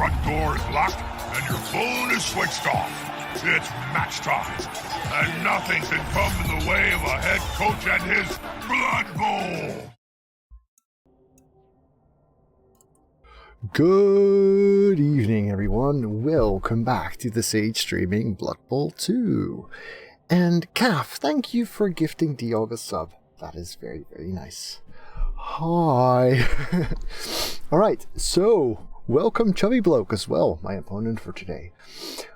front door is locked and your phone is switched off. It's match time, and nothing can come in the way of a head coach and his Blood Bowl. Good evening, everyone. Welcome back to the Sage streaming Blood Bowl 2. And Calf, thank you for gifting Diog a sub. That is very, very nice. Hi. Alright, so welcome ChubbyBloke as well, my opponent for today.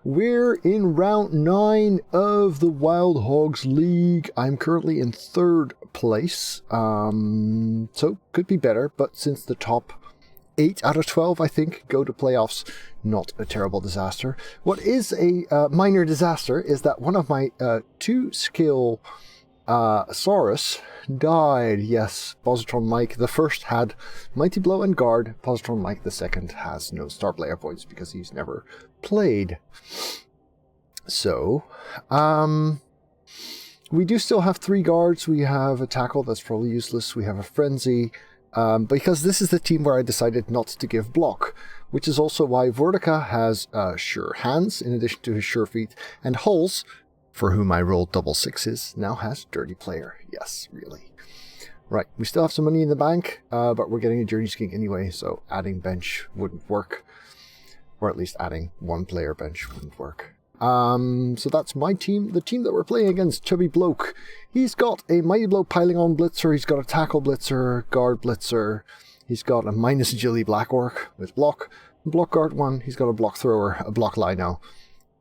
We're in round 9 of the Wild Hawgz League. I'm currently in 3rd place, so could be better, but since the top 8 out of 12, I think, go to playoffs, not a terrible disaster. What is a minor disaster is that one of my 2-skill Saurus died. Yes, Positron Mike the first had Mighty Blow and Guard. Positron Mike the second has no star player points because he's never played. So, we do still have 3 guards. We have a tackle that's probably useless. We have a frenzy. Because this is the team where I decided not to give block, which is also why Vortica has sure hands in addition to his sure feet, and Hawgz, for whom I rolled double 6s, now has dirty player. Yes, really. Right, we still have some money in the bank, but we're getting a journey skink anyway, so adding bench wouldn't work. Or at least adding 1 player bench wouldn't work. So that's my team, the team that we're playing against, ChubbyBloke. He's got a Mighty Blow piling on blitzer, he's got a tackle blitzer, guard blitzer, he's got a minus agility black orc with block guard 1, he's got a block thrower, a block lino,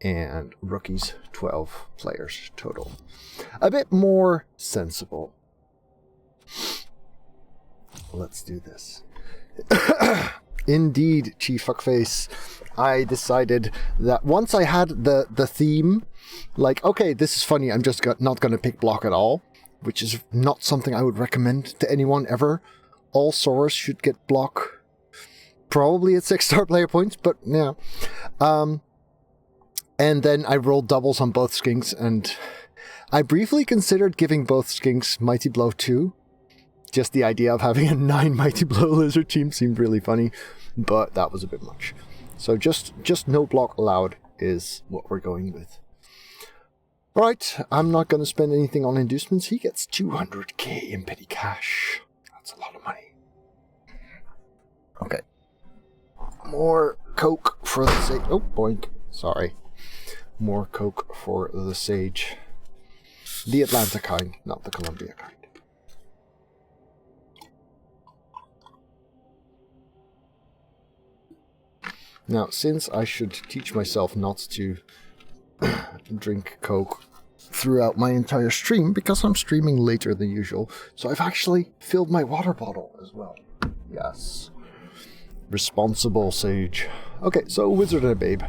and rookies 12 players total. A bit more sensible. Let's do this. Indeed, Chief Fuckface. I decided that once I had the theme, like, okay, this is funny, I'm just not going to pick block at all, which is not something I would recommend to anyone ever. All Saurus should get block, probably at 6-star player points, but yeah. And then I rolled doubles on both skinks, and I briefly considered giving both skinks Mighty Blow 2. Just the idea of having a 9 Mighty Blow lizard team seemed really funny, but that was a bit much. So just no block allowed is what we're going with. Alright, I'm not going to spend anything on inducements. He gets 200k in petty cash. That's a lot of money. Okay. More coke for the sage. Oh, boink. Sorry. More coke for the sage. The Atlanta kind, not the Columbia kind. Now, since I should teach myself not to drink Coke throughout my entire stream, because I'm streaming later than usual, so I've actually filled my water bottle as well. Yes. Responsible sage. Okay, so wizard and a babe.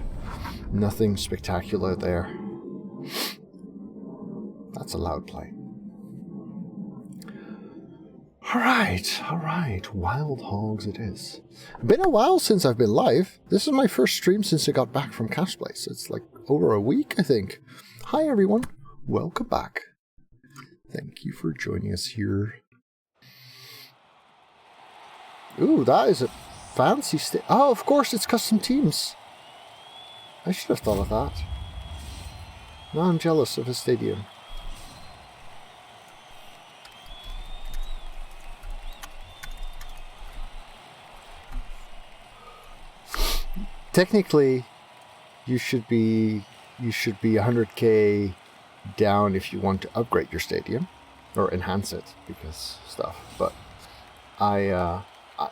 Nothing spectacular there. That's a loud play. Alright, Wild Hawgz it is. Been a while since I've been live. This is my first stream since I got back from Cash Place. It's like over a week, I think. Hi everyone, welcome back. Thank you for joining us here. Ooh, that is a fancy oh, of course, it's custom teams. I should have thought of that. Now I'm jealous of his stadium. Technically, you should be 100k down if you want to upgrade your stadium or enhance it because stuff. But I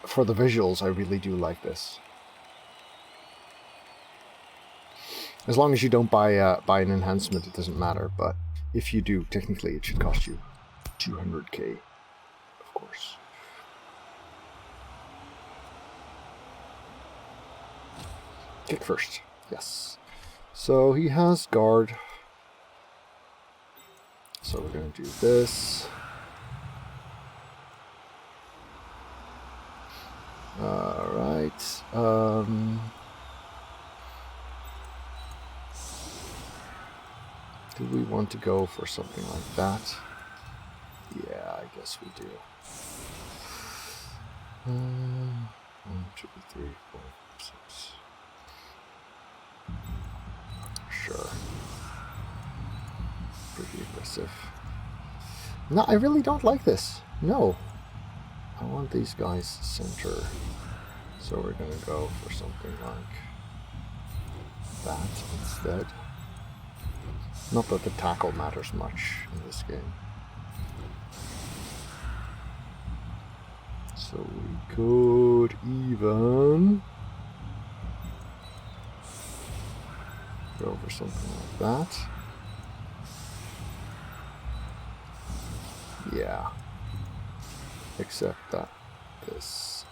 for the visuals, I really do like this. As long as you don't buy an enhancement, it doesn't matter. But if you do, technically, it should cost you 200k, of course. Kick first, yes. So he has guard. So we're going to do this. Alright. Do we want to go for something like that? Yeah, I guess we do. 1, 2, 3, 4, 6. aggressive. No, I really don't like this. No. I want these guys center. So we're gonna go for something like that instead. Not that the tackle matters much in this game. So we could even go for something like that. Yeah. Except that this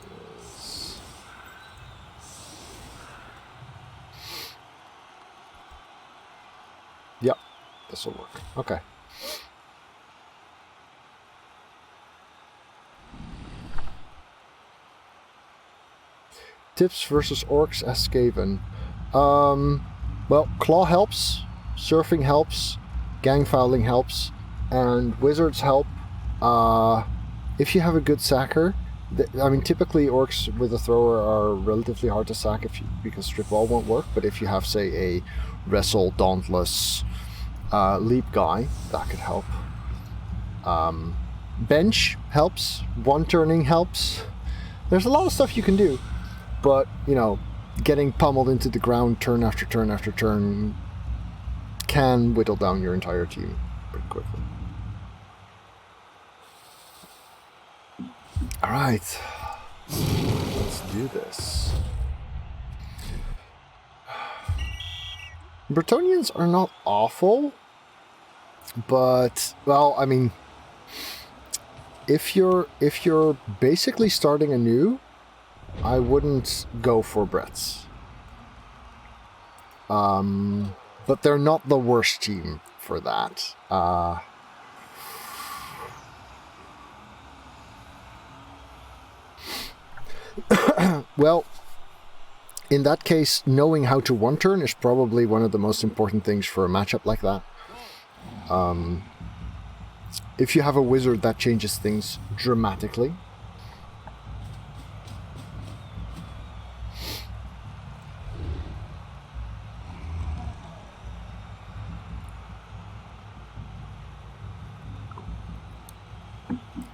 is... Yep, this will work. Okay. Tips versus Orcs as Skaven. Well, Claw helps, Surfing helps, Gang Fouling helps, and Wizards help. If you have a good sacker, I mean, typically Orcs with a thrower are relatively hard to sack because Strip Ball won't work, but if you have, say, a Wrestle, Dauntless, Leap guy, that could help. Bench helps, one-turning helps. There's a lot of stuff you can do. But, you know, getting pummeled into the ground turn after turn after turn can whittle down your entire team pretty quickly. Alright. Let's do this. Bretonnians are not awful, but, well, I mean, if you're basically starting anew, I wouldn't go for Bretts. But they're not the worst team for that. Well, in that case, knowing how to one-turn is probably one of the most important things for a matchup like that. If you have a wizard, that changes things dramatically.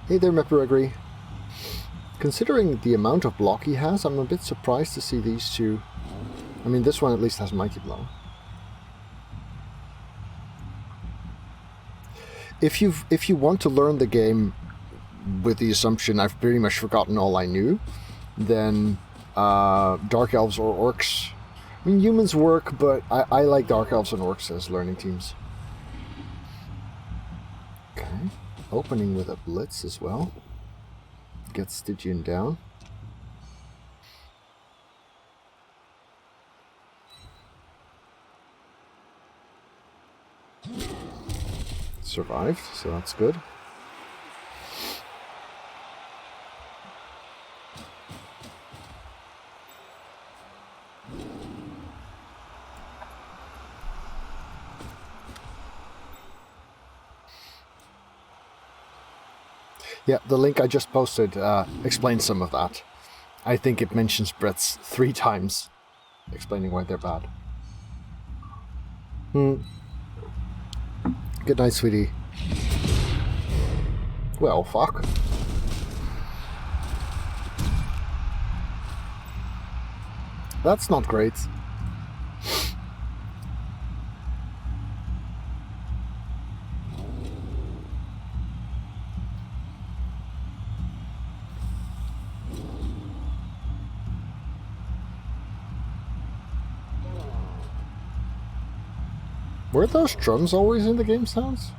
Hey there, Meperegri. Considering the amount of block he has, I'm a bit surprised to see these two. I mean, this one at least has Mighty Blow. If you want to learn the game with the assumption I've pretty much forgotten all I knew, then Dark Elves or Orcs. I mean, humans work, but I like Dark Elves and Orcs as learning teams. Okay. Opening with a Blitz as well. Get Stygian down. Survived, so that's good. Yeah, the link I just posted explains some of that. I think it mentions Bretts 3 times, explaining why they're bad. Good night, sweetie. Well, fuck. That's not great. Were those drums always in the game sounds?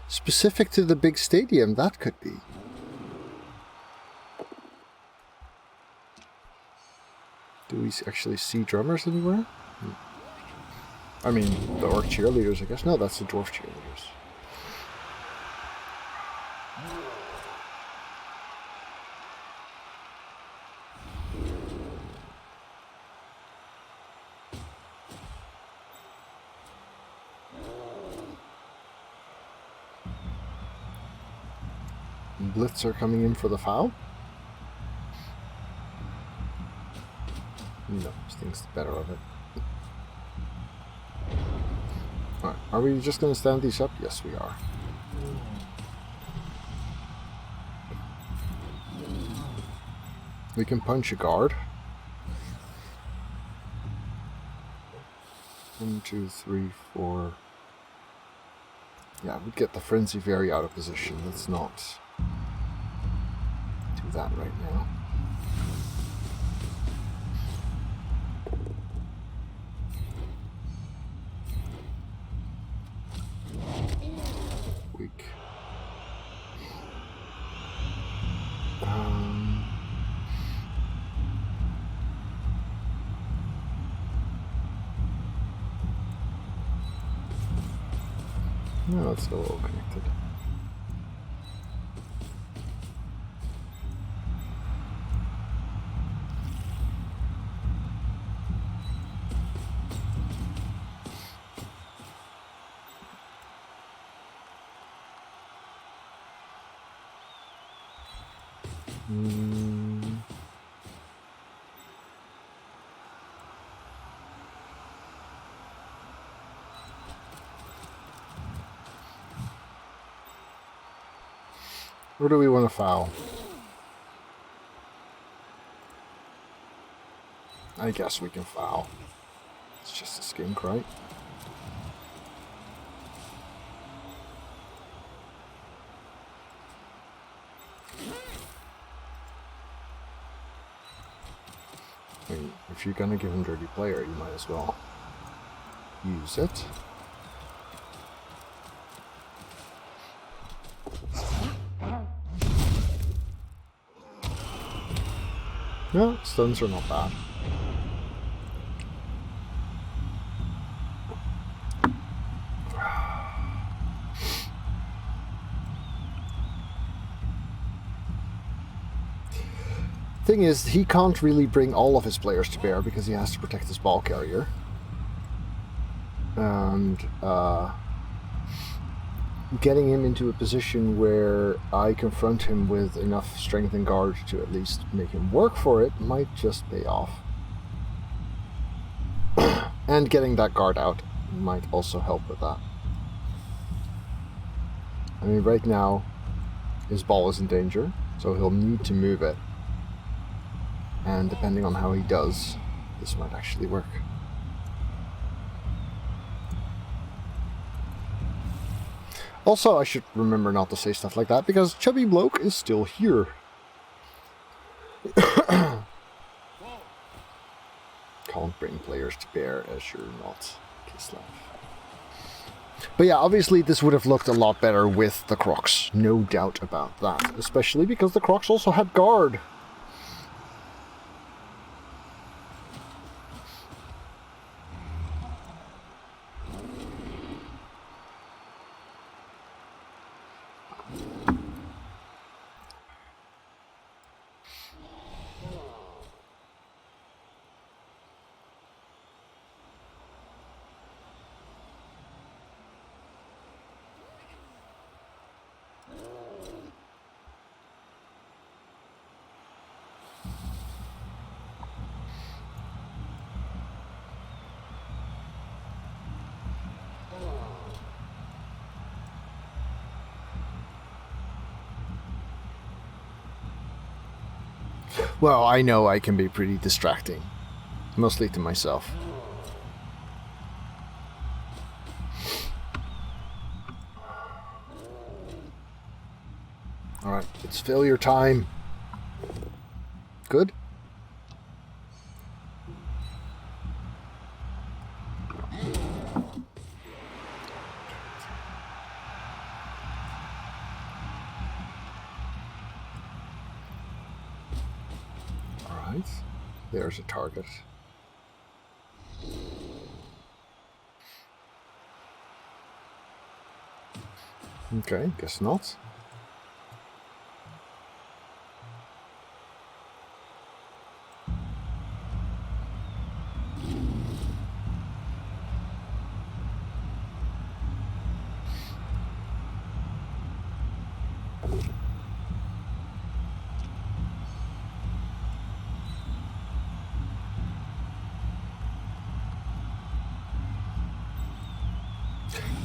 Specific to the big stadium, that could be. Do we actually see drummers anywhere? I mean, the orc cheerleaders, I guess. No, that's the dwarf cheerleaders. Blitz are coming in for the foul. No, Sting's the better of it. Alright, are we just going to stand these up? Yes, we are. We can punch a guard. 1, 2, 3, 4. Yeah, we'd get the Frenzy Fairy out of position. Let's not do that right now. Weak. No, it's still all connected. Where do we want to foul? I guess we can foul. It's just a skink, right? I mean, if you're gonna give him Dirty Player, you might as well use it. No, stuns are not bad. Thing is, he can't really bring all of his players to bear because he has to protect his ball carrier. And getting him into a position where I confront him with enough strength and guard to at least make him work for it might just pay off. And getting that guard out might also help with that. I mean, right now, his ball is in danger, so he'll need to move it. And depending on how he does, this might actually work. Also, I should remember not to say stuff like that, because ChubbyBloke is still here. Can't bring players to bear as you're not Kislev. But yeah, obviously this would have looked a lot better with the Crocs. No doubt about that. Especially because the Crocs also had guard. Well, I know I can be pretty distracting. Mostly to myself. Alright, it's failure time. Good? There's a target. Okay, guess not.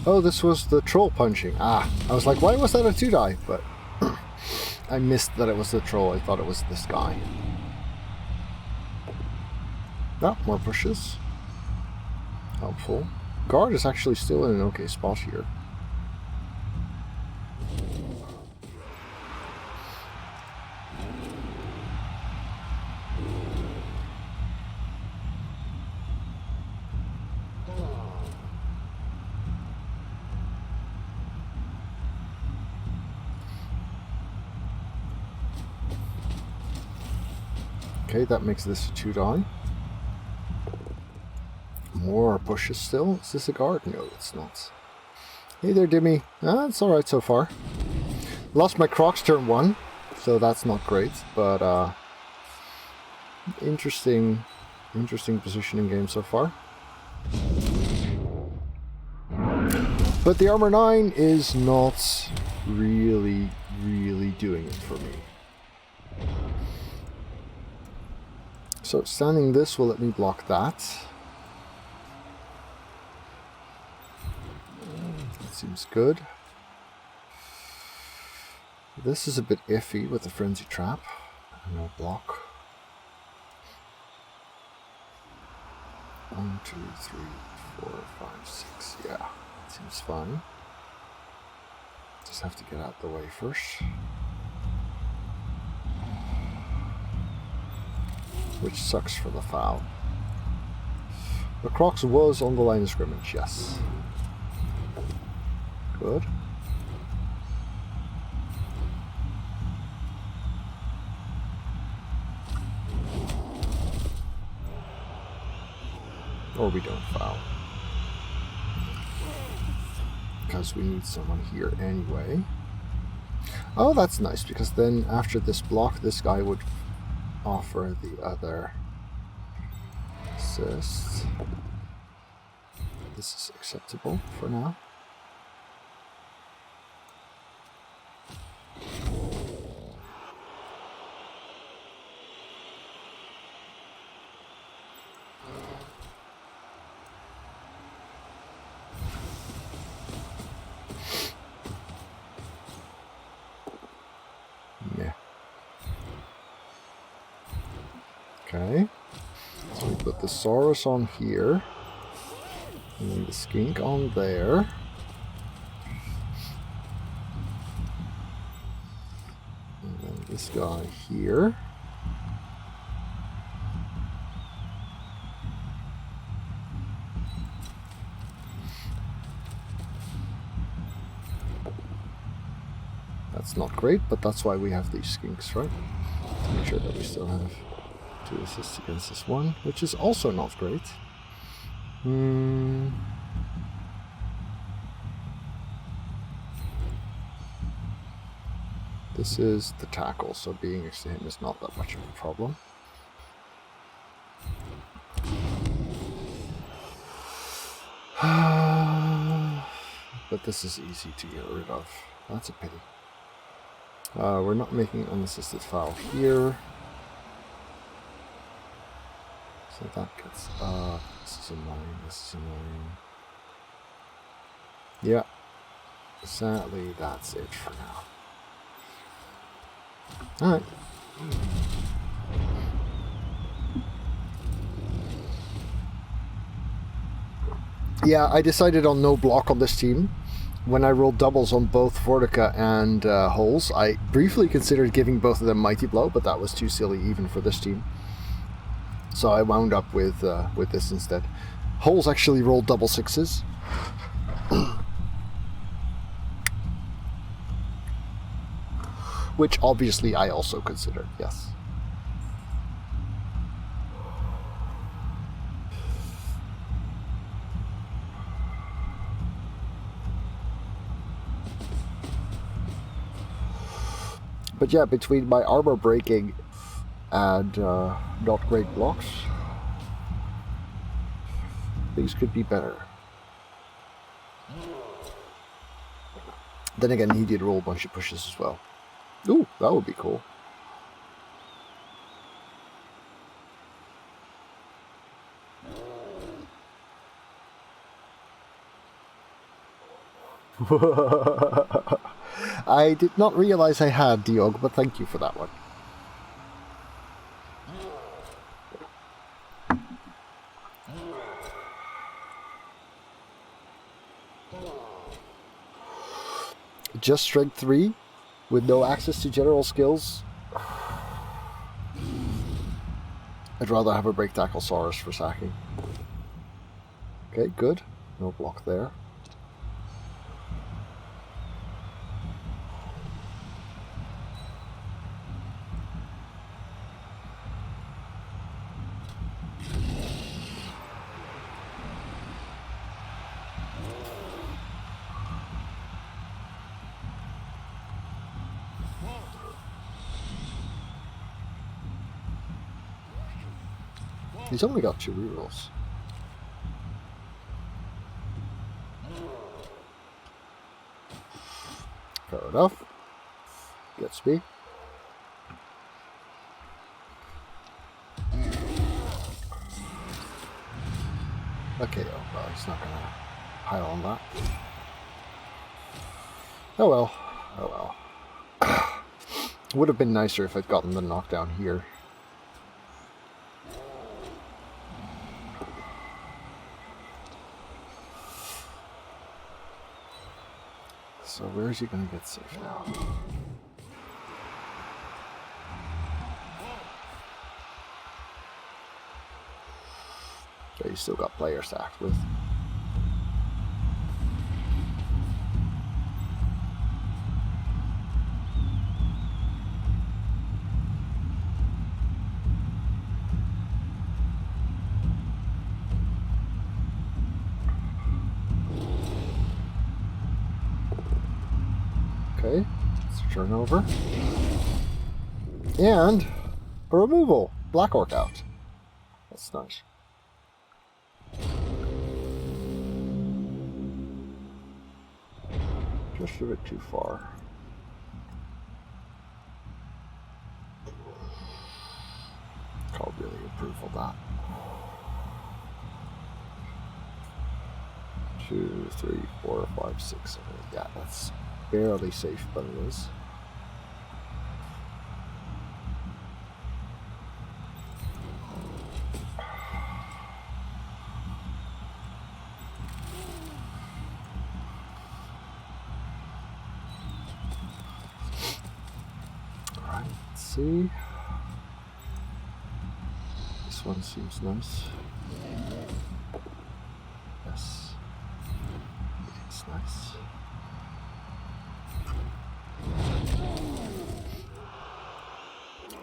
Oh, this was the troll punching. Ah, I was like, why was that a 2-die? But I missed that it was the troll. I thought it was this guy. Ah, more pushes. Helpful. Guard is actually still in an okay spot here. Okay, that makes this a 2-die. More pushes still. Is this a guard? No, it's not. Hey there, Dimmy. Ah, it's alright so far. Lost my Crocs turn 1, so that's not great, but interesting positioning game so far. But the armor 9 is not really doing it for me. So standing this will let me block that. That seems good. This is a bit iffy with the frenzy trap. No block. 1, 2, 3, 4, 5, 6. Yeah, that seems fine. Just have to get out the way first. Which sucks for the foul. The Crocs was on the line of scrimmage, yes. Good. Or we don't foul. Because we need someone here anyway. Oh, that's nice, because then after this block, this guy would offer the other assist. This is acceptable for now. Yeah. Okay. So we put the Saurus on here. And then the Skink on there. And then this guy here. That's not great, but that's why we have these Skinks, right? To make sure that we still have 2 assists against this one, which is also not great. This is the tackle, so being next to him is not that much of a problem. But this is easy to get rid of. That's a pity. We're not making an unassisted foul here. So that gets up. This is annoying. This is annoying. Yeah. Sadly, that's it for now. Alright. Yeah, I decided on no block on this team. When I rolled doubles on both Vortica and Hawgz, I briefly considered giving both of them Mighty Blow, but that was too silly even for this team. So I wound up with this instead. Hawgz actually rolled double 6s. Which obviously I also considered, yes. But yeah, between my armor breaking and not great blocks, things could be better. Then again, he did roll a bunch of pushes as well. Ooh, that would be cool. I did not realize I had Diog, but thank you for that one. Just strength 3 with no access to general skills. I'd rather have a break tackle Saurus for sacking. Okay, good. No block there. He's only got 2 rerolls. Fair enough. Gets me. Okay, oh well, he's not gonna pile on that. Oh well. Oh well. Would have been nicer if I'd gotten the knockdown here. So where is he going to get safe now? Okay, he's still got player stacked with. Okay, it's a turnover. And a removal. Black Orc out. That's nice. Just a bit too far. Can't really improve on that. 2, 3, 4, 5, 6, 7, 8. Yeah, that's barely safe, but it is. Alright, let's see. This one seems nice. Yes. It's nice.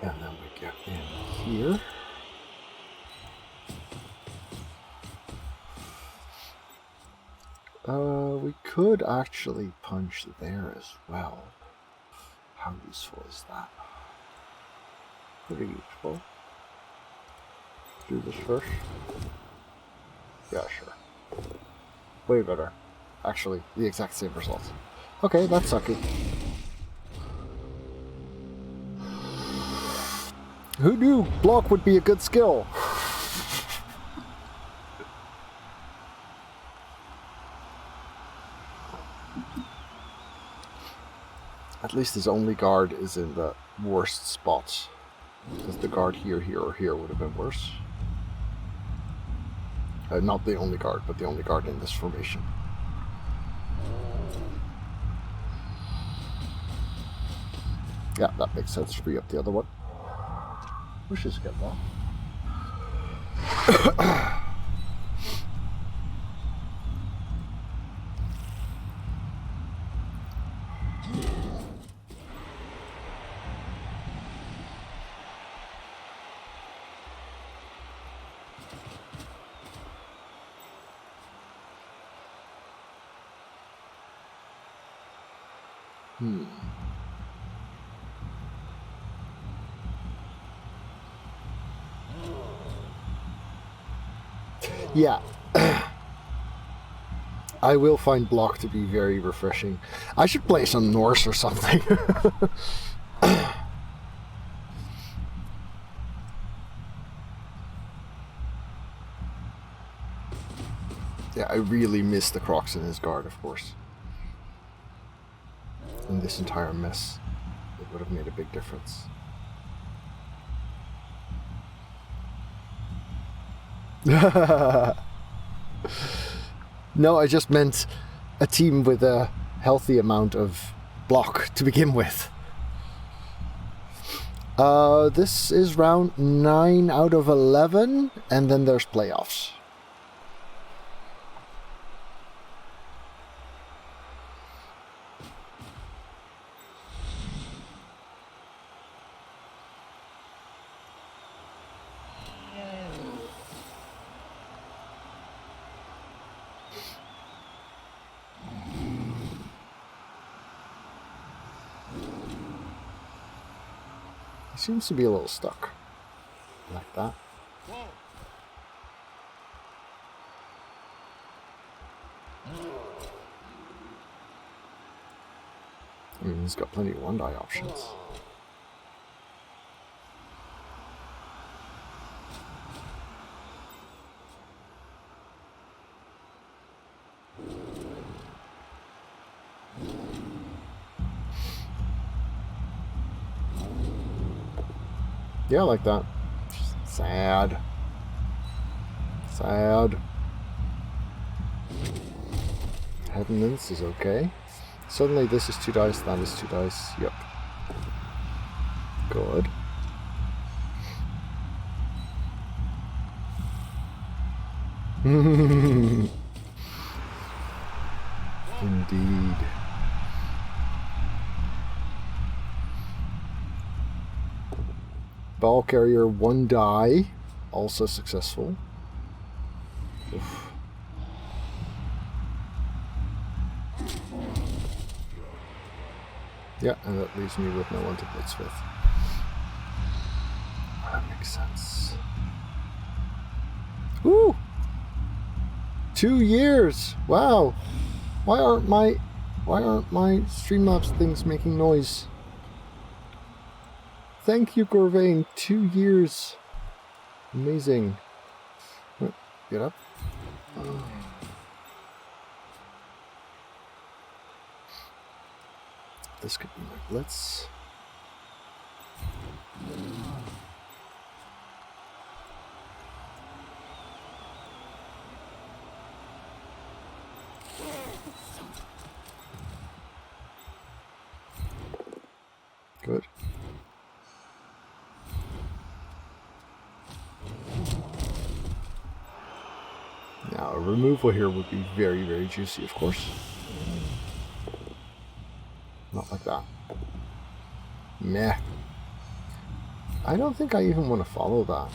And then we get in here. We could actually punch there as well. How useful is that? Pretty useful. Do this first. Yeah, sure. Way better. Actually, the exact same results. Okay, that's sucky. Who knew block would be a good skill? At least his only guard is in the worst spots. Because the guard here, here, or here would have been worse. Not the only guard, but the only guard in this formation. Yeah, that makes sense. Free up the other one. Wishes get that. Yeah. I will find block to be very refreshing. I should play some Norse or something. Yeah, I really miss the Crocs in his guard, of course. In this entire mess, it would have made a big difference. No, I just meant a team with a healthy amount of block to begin with. This is round 9 out of 11, and then there's playoffs. Seems to be a little stuck. Like that. I mean, he's got plenty of one-die options. Yeah, like that. Sad. Sad. Headlands is okay. Suddenly this is 2 dice, that is 2 dice. Yep. Good. Indeed. Ball carrier 1 die, also successful. Oof. Yeah, and that leaves me with no one to blitz with. That makes sense. Woo! 2 years! Wow! Why aren't my Streamlabs things making noise? Thank you, Corvain. 2 years. Amazing. Get up. This could be my blitz. Good. Now, a removal here would be very, very juicy, of course. Not like that. Meh. I don't think I even want to follow that.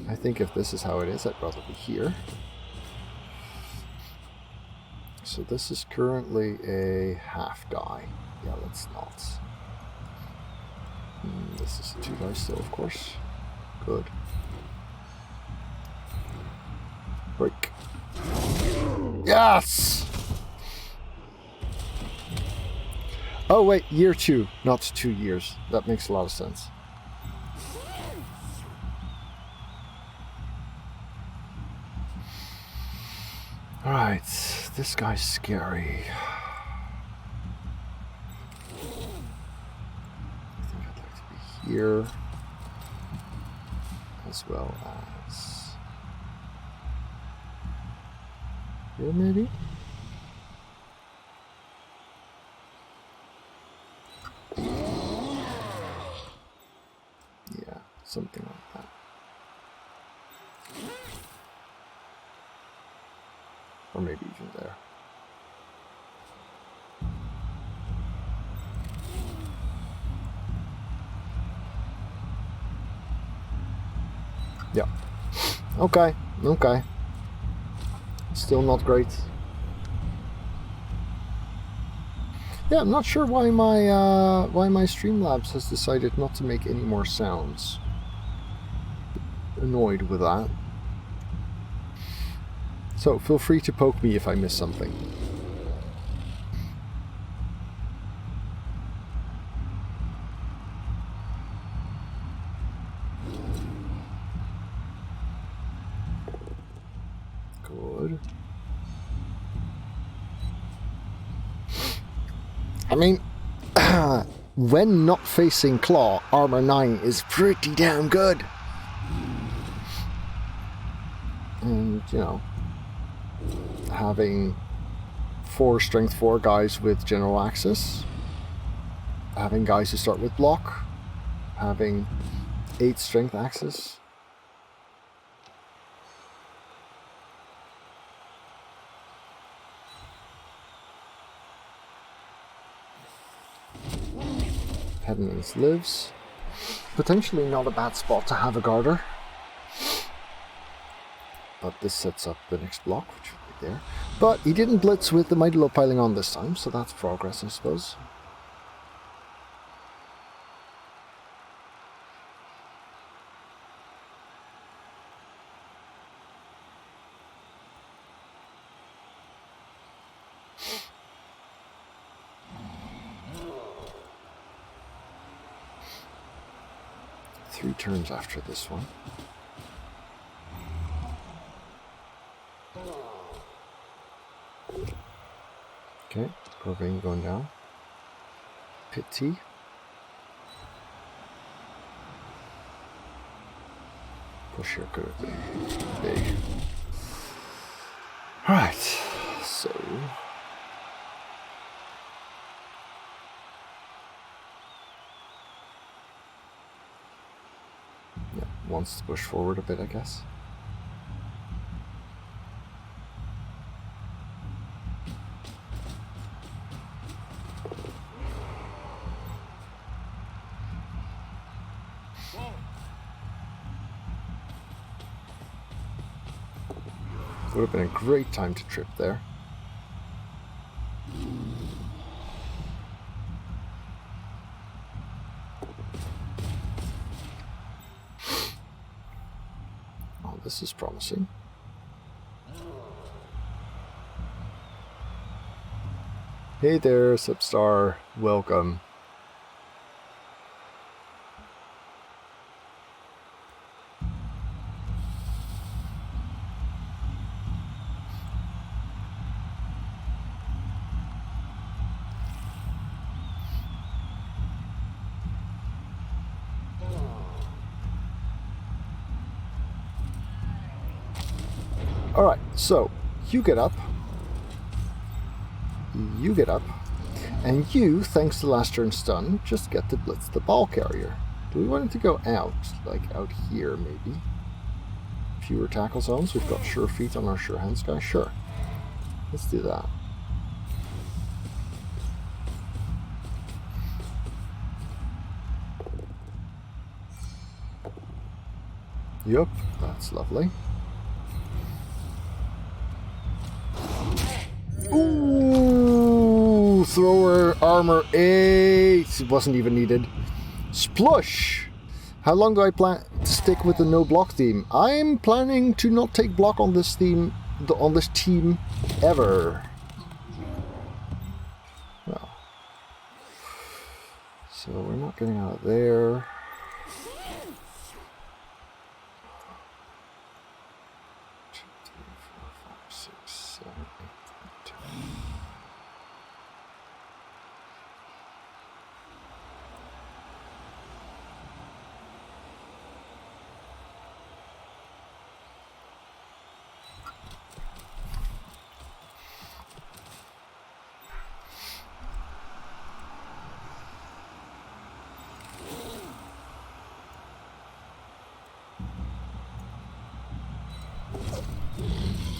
I think if this is how it is, I'd rather be here. So this is currently a half die. Yeah, let's not. This is a 2 die still, of course. Good. Break. Yes! Oh wait, year 2, not 2 years. That makes a lot of sense. Alright, this guy's scary. I think I'd like to be here. As well as here, maybe? Yeah, something like that. Or maybe even there. Yeah. Okay, okay. Still not great. Yeah, I'm not sure why my Streamlabs has decided not to make any more sounds. Annoyed with that. So feel free to poke me if I miss something. Good. I mean, when not facing Claw, Armor 9 is pretty damn good. And, you know, having 4 Strength 4 guys with General Access, having guys who start with block, having 8 Strength Access. Pediments lives. Potentially not a bad spot to have a Garter. But this sets up the next block, which will be there. But he didn't blitz with the Mighty Low piling on this time, so that's progress, I suppose. Three turns after this one. Okay, Corvain going down. Pity. Push here could have been big. Alright, so... yeah, wants to push forward a bit, I guess. Would have been a great time to trip there. Oh, this is promising. Hey there, Substar. Welcome. Alright, so you get up, and you, thanks to last turn's stun, just get to blitz the ball carrier. Do we want it to go out, like out here maybe? Fewer tackle zones, we've got sure feet on our sure hands guy, sure. Let's do that. Yup, that's lovely. Ooh, thrower armor 8. It wasn't even needed. Splush. How long do I plan to stick with the no block theme? I'm planning to not take block on this theme, on this team, ever. Well, so we're not getting out of there.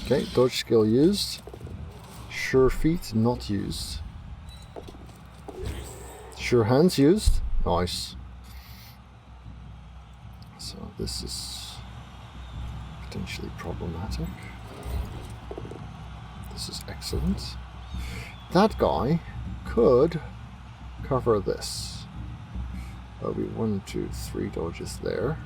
Okay, dodge skill used. Sure feet not used. Sure hands used. Nice. So this is potentially problematic. This is excellent. That guy could cover this. There'll be 1, 2, 3 dodges there.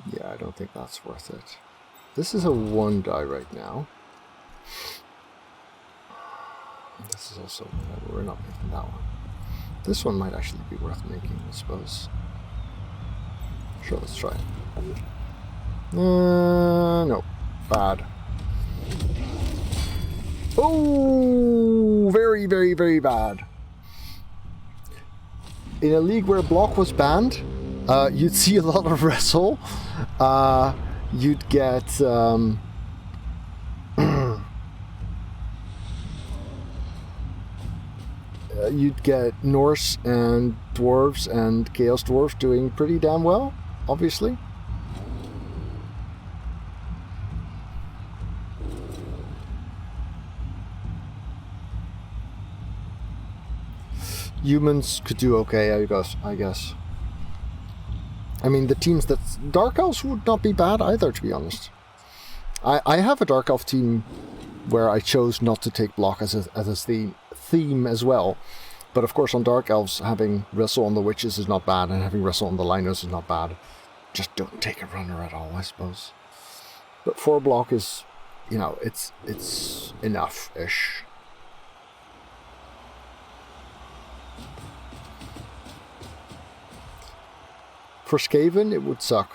Yeah, I don't think that's worth it. This is a 1 die right now. This is also... we're not making that one. This one might actually be worth making, I suppose. Sure, let's try it. No. Bad. Oh! Very, very, very bad. In a league where block was banned, you'd see a lot of wrestle. You'd get... you'd get Norse and dwarves and Chaos dwarves doing pretty damn well, obviously. Humans could do okay, I guess. I mean, the teams that... Dark Elves would not be bad either, to be honest. I have a Dark Elf team where I chose not to take block as a theme as well. But of course on Dark Elves, having Wrestle on the Witches is not bad, and having Wrestle on the Liners is not bad. Just don't take a runner at all, I suppose. But 4 block is, you know, it's enough-ish. For Skaven, it would suck.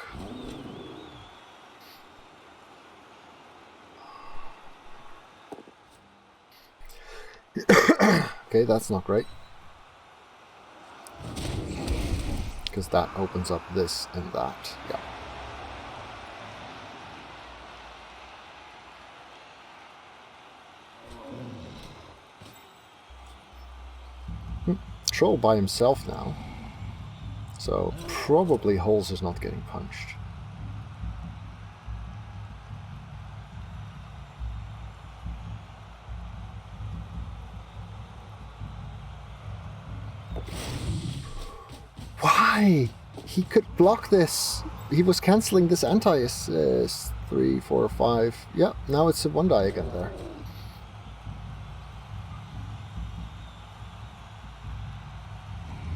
Okay, that's not great. Because that opens up this and that. Yeah. Troll by himself now. So probably Hawgz is not getting punched. Why? He could block this. He was cancelling this anti 3, 4, 5. Yeah, now it's a 1 die again there.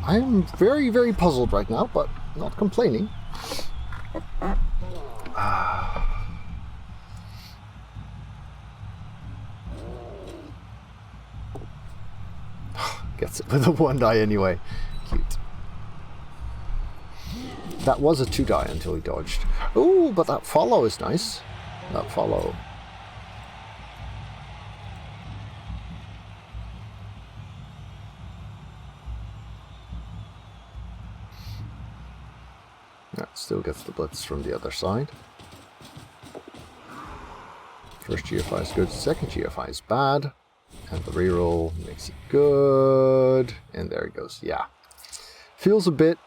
I am very, very puzzled right now, but not complaining. Gets it with a 1 die anyway. Cute. That was a 2 die until he dodged. Ooh, but that follow is nice. That follow. That still gets the blitz from the other side. First GFI is good, second GFI is bad. And the reroll makes it good. And there he goes. Yeah. Feels a bit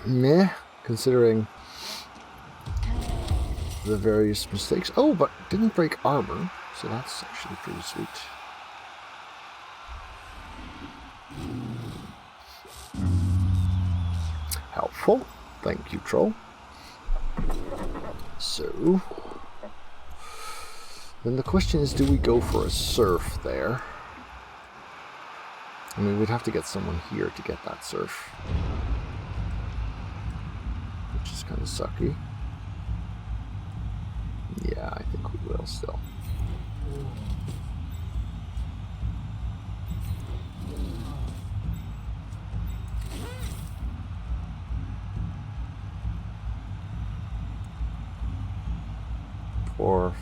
meh, considering the various mistakes. Oh, but didn't break armor, so that's actually pretty sweet. Helpful. Thank you, troll. So then the question is, do we go for a surf there? I mean, we'd have to get someone here to get that surf, which is kind of sucky. Yeah, I think we will still. Four,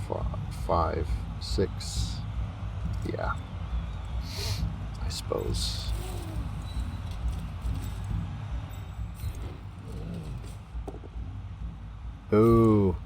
five, 6. Yeah, I suppose. Ooh.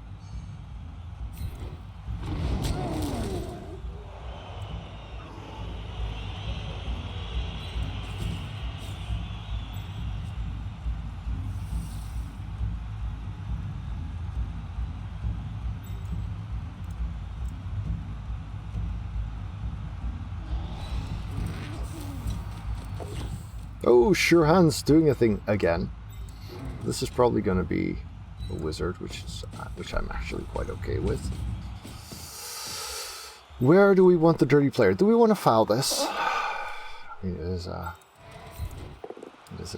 Oh, Sure Hand's doing a thing again. This is probably going to be a wizard, which I'm actually quite okay with. Where do we want the dirty player? Do we want to foul this? I mean, it is a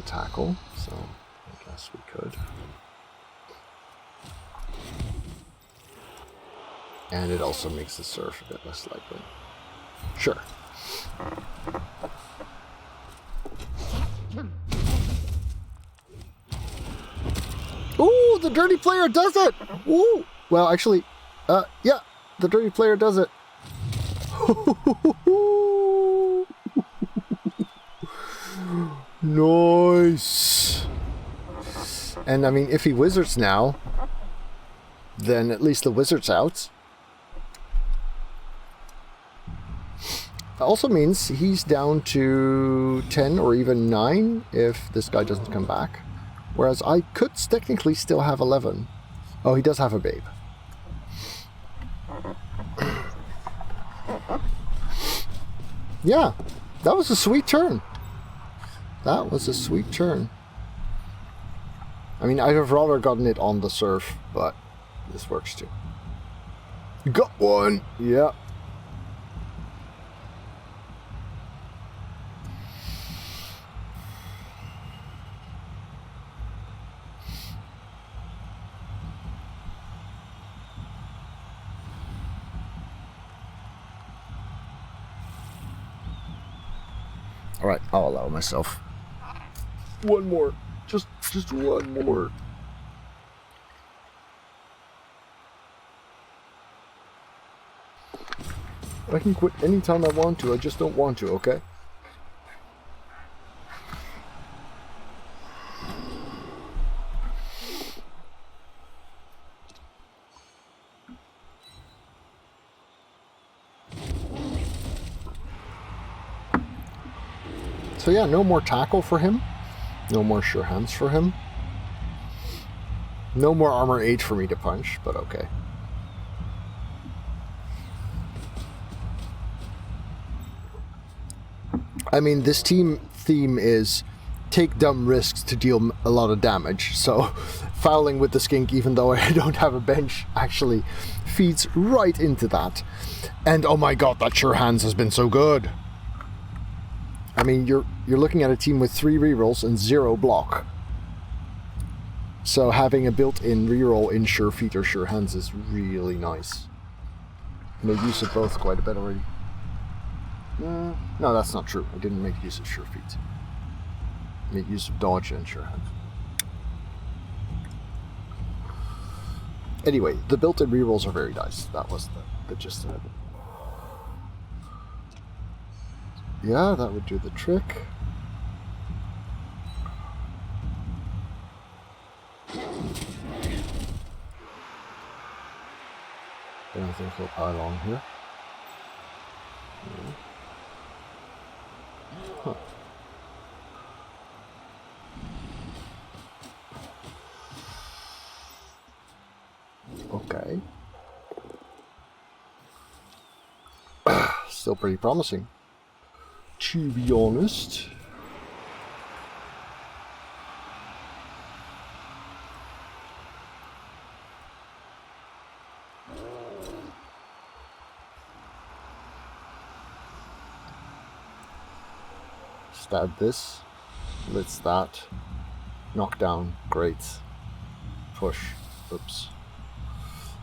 tackle, so I guess we could. And it also makes the surf a bit less likely. Sure. Ooh, the dirty player does it! Ooh! Well, actually, yeah, the dirty player does it. Nice! And I mean, if he wizards now, then at least the wizard's out. Also means he's down to 10 or even 9 if this guy doesn't come back. Whereas I could technically still have 11. Oh, he does have a babe. Yeah, that was a sweet turn. That was a sweet turn. I mean, I'd have rather gotten it on the surf, but this works too. Got one! Yeah. Alright, I'll allow myself one more. Just one more. I can quit anytime I want to, I just don't want to, okay? So yeah, no more tackle for him. No more sure hands for him. No more armor 8 for me to punch, but okay. I mean, this team theme is take dumb risks to deal a lot of damage, so fouling with the skink, even though I don't have a bench, actually feeds right into that. And oh my god, that sure hands has been so good. I mean, you're looking at a team with 3 rerolls and 0 block. So having a built-in reroll in sure feet or sure hands is really nice. Made use of both quite a bit already. No, that's not true. I didn't make use of sure feet. I made use of dodge and sure hands. Anyway, the built-in rerolls are very nice. That was the gist of it. Yeah, that would do the trick. I don't think he'll pile on here. Huh. Okay. Still pretty promising, to be honest. Stab this, blitz that, knock down, great, push, oops.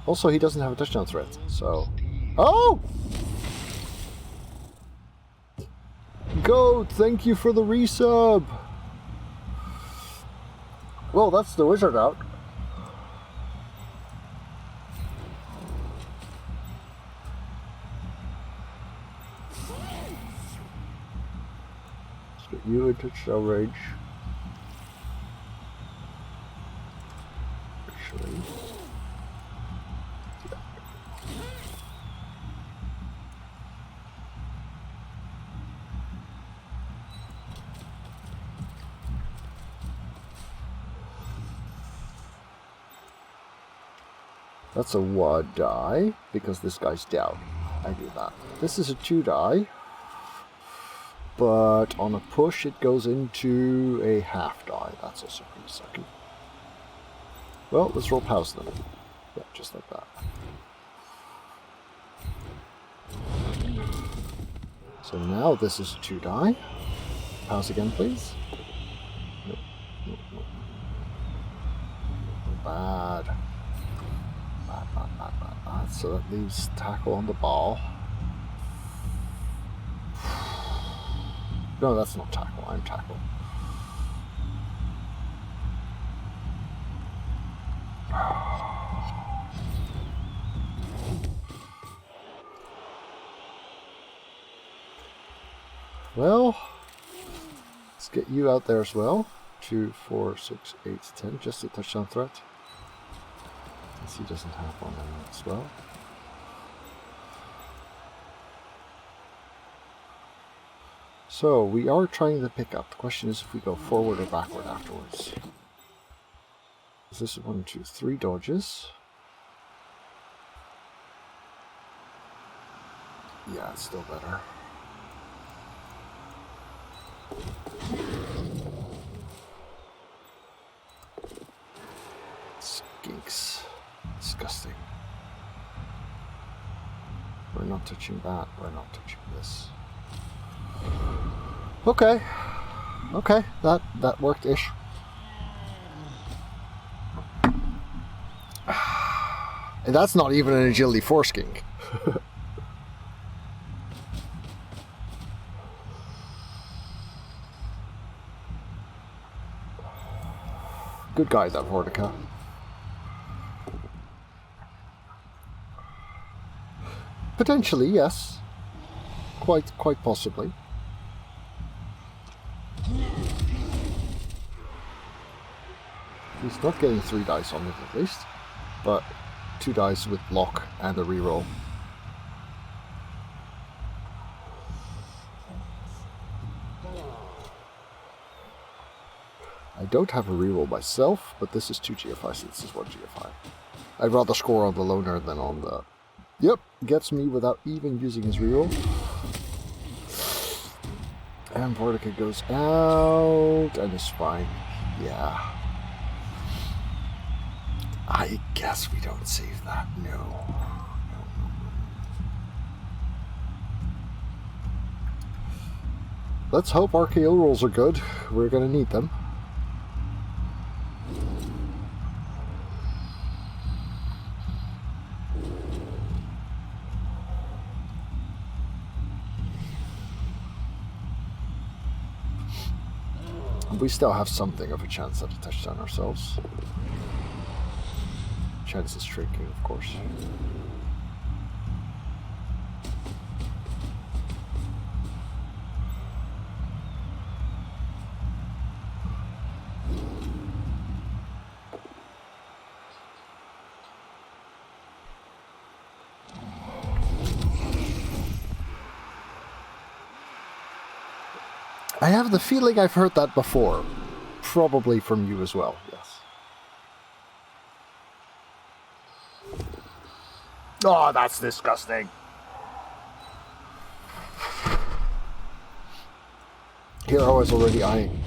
Also, he doesn't have a touchdown threat, so... Oh! Goat, thank you for the resub! Well, that's the wizard out. Let's get you a touchdown range. Actually... That's a 1 die, because this guy's down. I do that. This is a 2 die, but on a push it goes into a half die. That's also pretty sucky. Well, let's roll pause then. Yeah, just like that. So now this is a 2 die. Pause again, please. Nope. Nope, nope. Bad. Bad. So that leaves tackle on the ball. No, that's not tackle. I'm tackle. Well, let's get you out there as well. 2, 4, 6, 8, 10. Just a touchdown threat. Since he doesn't have one as well. So we are trying to pick up. The question is if we go forward or backward afterwards. This is 1, 2, 3 dodges. Yeah, it's still better. Skinks. Disgusting. We're not touching that. We're not touching this. Okay. Okay, that worked-ish. And that's not even an agility 4 skink. Good guy, that Vortica. Potentially, yes. Quite possibly. He's not getting 3 dice on it at least, but 2 dice with block and a reroll. I don't have a reroll myself, but this is 2 GFI, so this is 1 GFI. I'd rather score on the loner than on the... Yep, gets me without even using his reroll. And Vortica goes out, and is fine. Yeah. I guess we don't save that. No. Let's hope our KO rolls are good. We're gonna need them. We still have something of a chance at a touchdown ourselves. Chance is shrinking, of course. I have the feeling I've heard that before. Probably from you as well, yes. Oh, that's disgusting. Hero is already eyeing.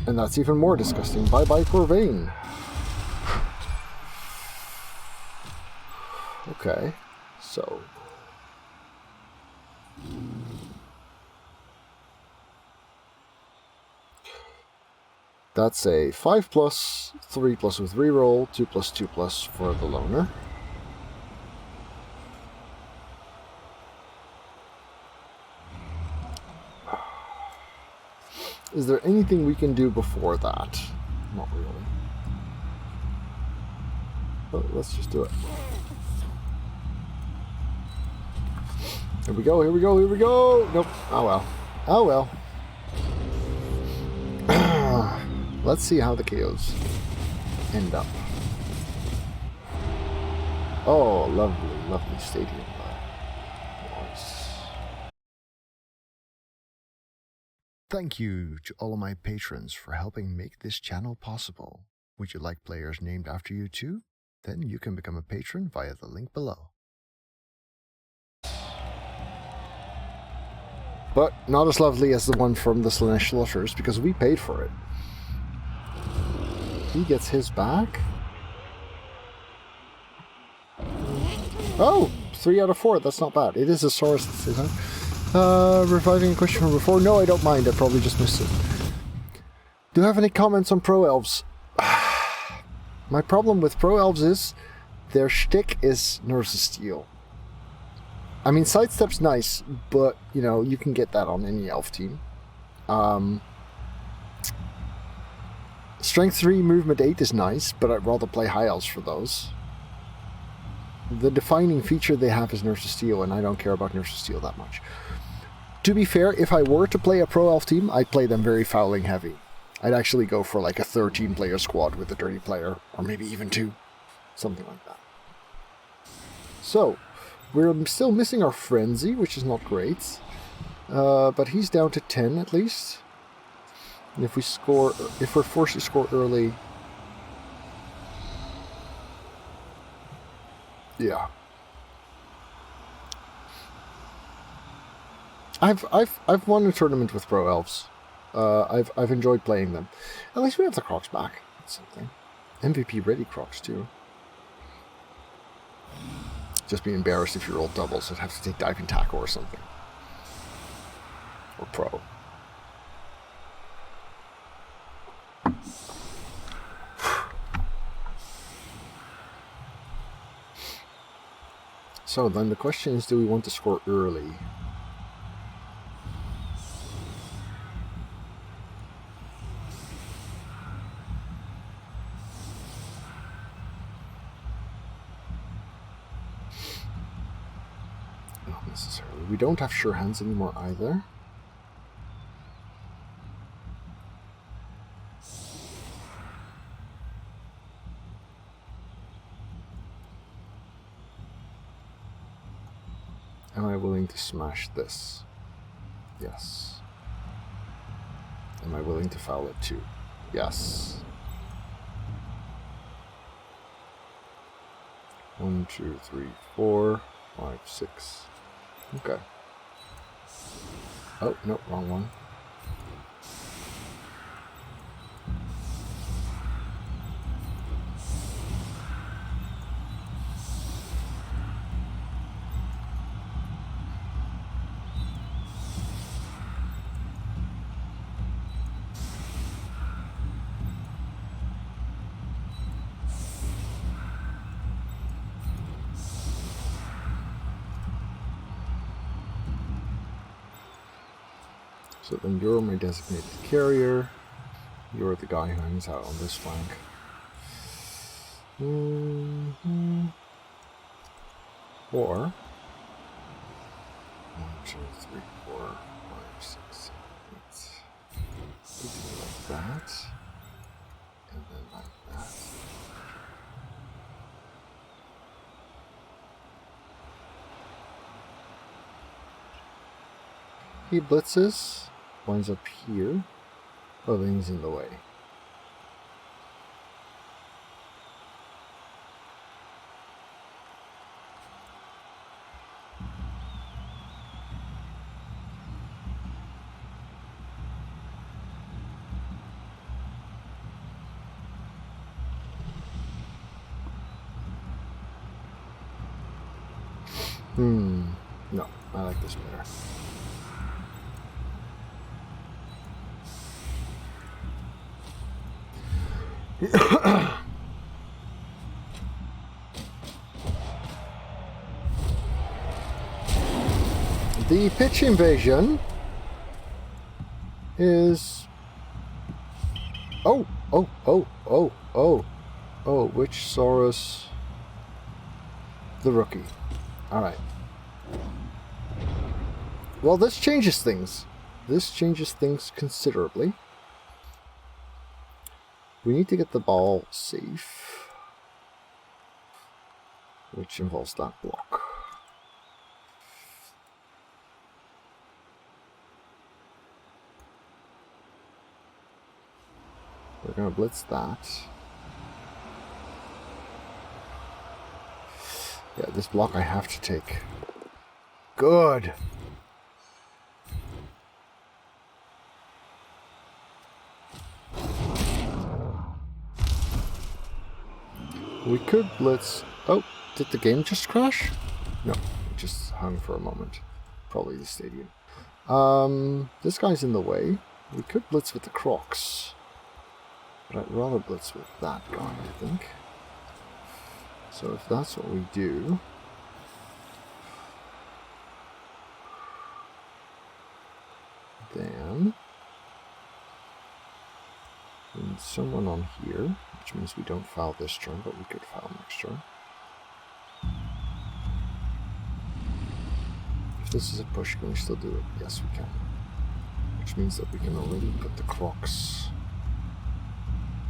And that's even more disgusting. Bye-bye, Corvain. Okay, so... That's a 5+, 3+ with reroll, 2+, 2+ for the loner. Is there anything we can do before that? Not really. But let's just do it. Here we go, here we go, here we go! Nope. Oh well. Oh well. Let's see how the KOs end up. Oh, lovely, lovely stadium. Nice. Thank you to all of my patrons for helping make this channel possible. Would you like players named after you too? Then you can become a patron via the link below. But not as lovely as the one from the Slanesh Slaughters because we paid for it. He gets his back. Oh, 3 out of 4. That's not bad. It is a Saurus this time. Reviving a question from before. No, I don't mind. I probably just missed it. Do you have any comments on Pro Elves? My problem with Pro Elves is their shtick is Nerves of Steel. I mean, sidestep's nice, but, you know, you can get that on any elf team. Strength 3, movement 8 is nice, but I'd rather play high elves for those. The defining feature they have is Nurse of Steel, and I don't care about Nurse of Steel that much. To be fair, if I were to play a pro elf team, I'd play them very fouling heavy. I'd actually go for like a 13-player squad with a dirty player, or maybe even 2. Something like that. So, we're still missing our Frenzy, which is not great. But he's down to 10 at least. And if we're forced to score early... Yeah. I've won a tournament with pro elves. I've enjoyed playing them. At least we have the Crocs back. That's something. MVP ready Crocs too. Just be embarrassed if you roll doubles. I'd have to take diving tackle or something. Or pro. So then the question is, do we want to score early? Not necessarily. We don't have sure hands anymore either. Am I willing to smash this? Yes. Am I willing to foul it too? Yes. 1, 2, 3, 4, 5, 6. Okay. Oh, no, wrong one. So then you're my designated carrier. You're the guy who hangs out on this flank. Or 1, 2, 3, 4, 5, 6, 7, 8. We do it like that. And then like that. He blitzes. Winds up here. Oh, then he's in the way. No, I like this better. The pitch invasion is... Oh, which Saurus? The rookie. Alright. Well, this changes things. This changes things considerably. We need to get the ball safe, which involves that block. We're going to blitz that. Yeah, this block I have to take. Good. We could blitz... Oh, did the game just crash? No, it just hung for a moment. Probably the stadium. This guy's in the way. We could blitz with the Crocs. But I'd rather blitz with that guy, I think. So if that's what we do... someone on here, which means we don't foul this turn, but we could foul next turn. If this is a push, can we still do it? Yes, we can. Which means that we can already put the crocs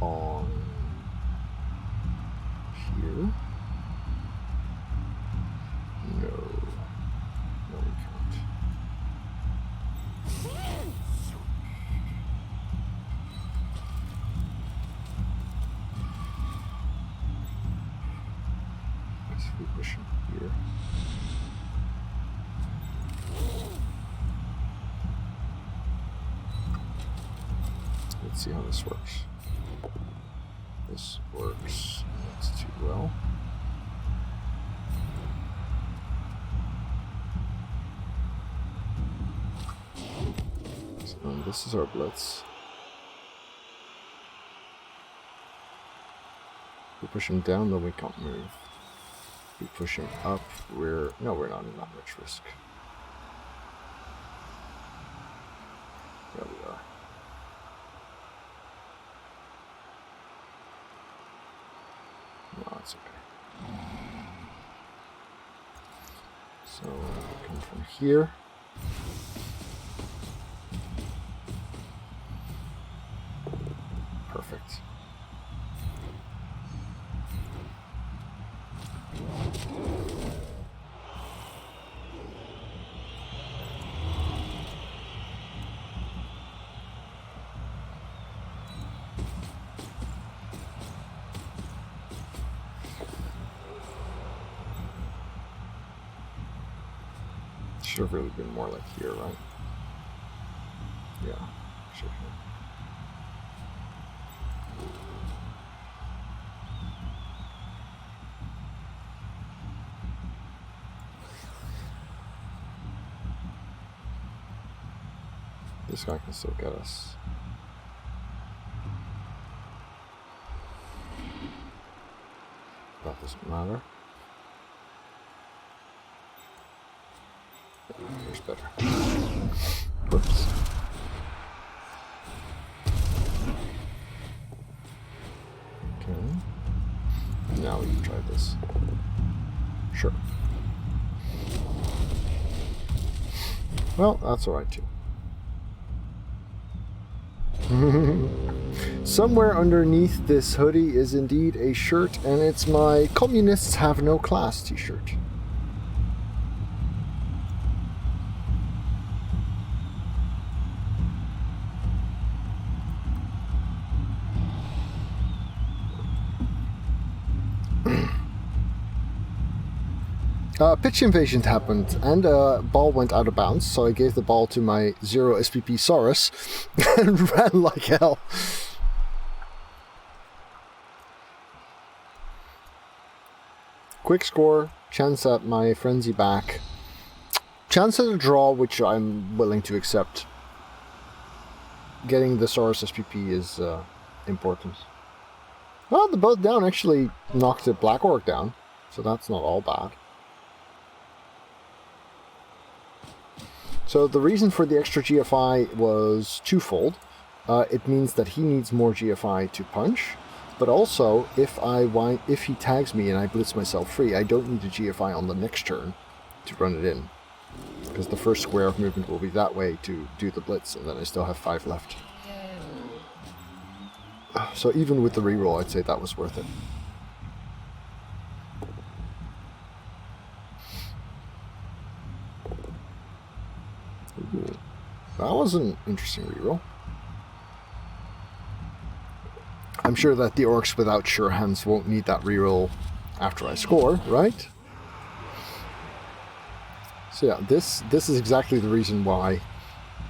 on here. No. No, we can't. Let's see, we push him here. Let's see how this works. This works. That's too well. So this is our blitz. We push him down, then we can't move. We push him up, we're not in that much risk. Yeah, we are. No, it's okay. So we come from here. Perfect. Should have really been more like here, right? Yeah, should have. This guy can still get us. That doesn't matter. Here's better. Whoops. Okay. Now we can try this. Sure. Well, that's alright too. Somewhere underneath this hoodie is indeed a shirt, and it's my Communists Have No Class t-shirt. Pitch invasion happened, and ball went out of bounds, so I gave the ball to my 0 SPP Saurus and ran like hell. Quick score, chance at my frenzy back. Chance at a draw, which I'm willing to accept. Getting the Saurus SPP is important. Well, the boat down actually knocked the Black Orc down, so that's not all bad. So the reason for the extra GFI was twofold. It means that he needs more GFI to punch, but also if he tags me and I blitz myself free, I don't need a GFI on the next turn to run it in, because the first square of movement will be that way to do the blitz, and then I still have 5 left. So even with the reroll, I'd say that was worth it. Ooh, that was an interesting reroll. I'm sure that the orcs without sure hands won't need that reroll after I score, right? So yeah, this is exactly the reason why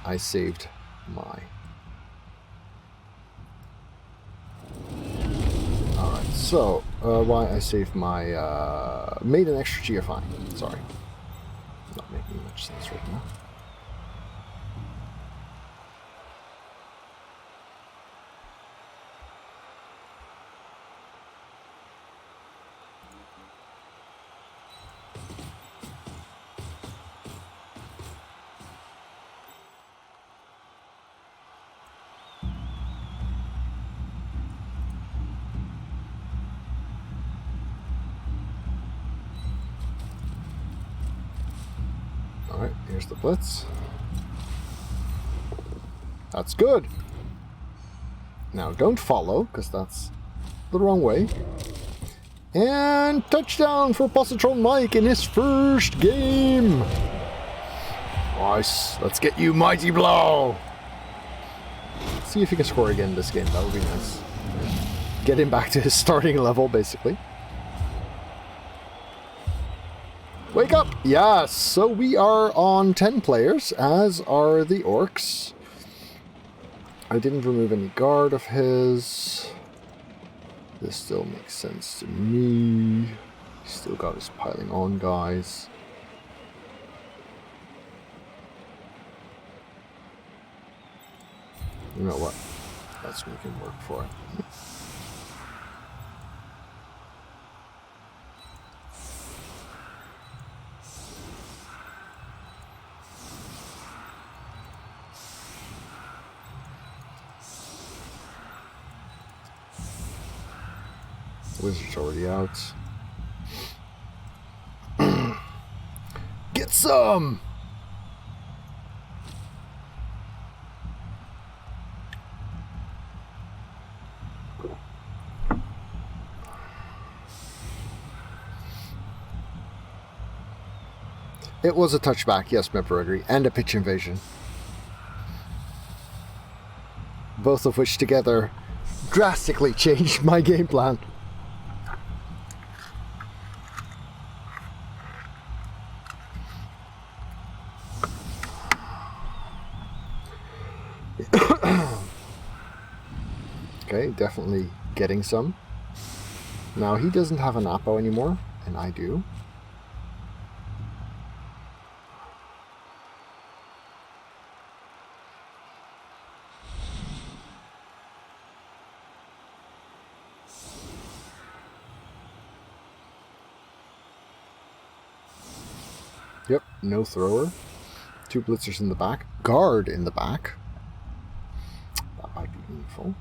I saved my... Alright, so why I saved my... made an extra GFI. Sorry. Not making much sense right now. Alright, here's the blitz. That's good. Now don't follow, because that's the wrong way. And touchdown for Positron Mike in his first game. Nice. Let's get you Mighty Blow. Let's see if he can score again this game. That would be nice. Get him back to his starting level, basically. Wake up! Yes! So we are on 10 players, as are the Orcs. I didn't remove any guard of his. This still makes sense to me. He's still got his piling on guys. You know what? Let's make him work for it. Wizard's already out. Get some! It was a touchback, yes, Mepper, and a pitch invasion. Both of which together drastically changed my game plan. Okay, definitely getting some. Now, he doesn't have an Apo anymore, and I do. Yep, no thrower. 2 blitzers in the back. Guard in the back. That might be meaningful.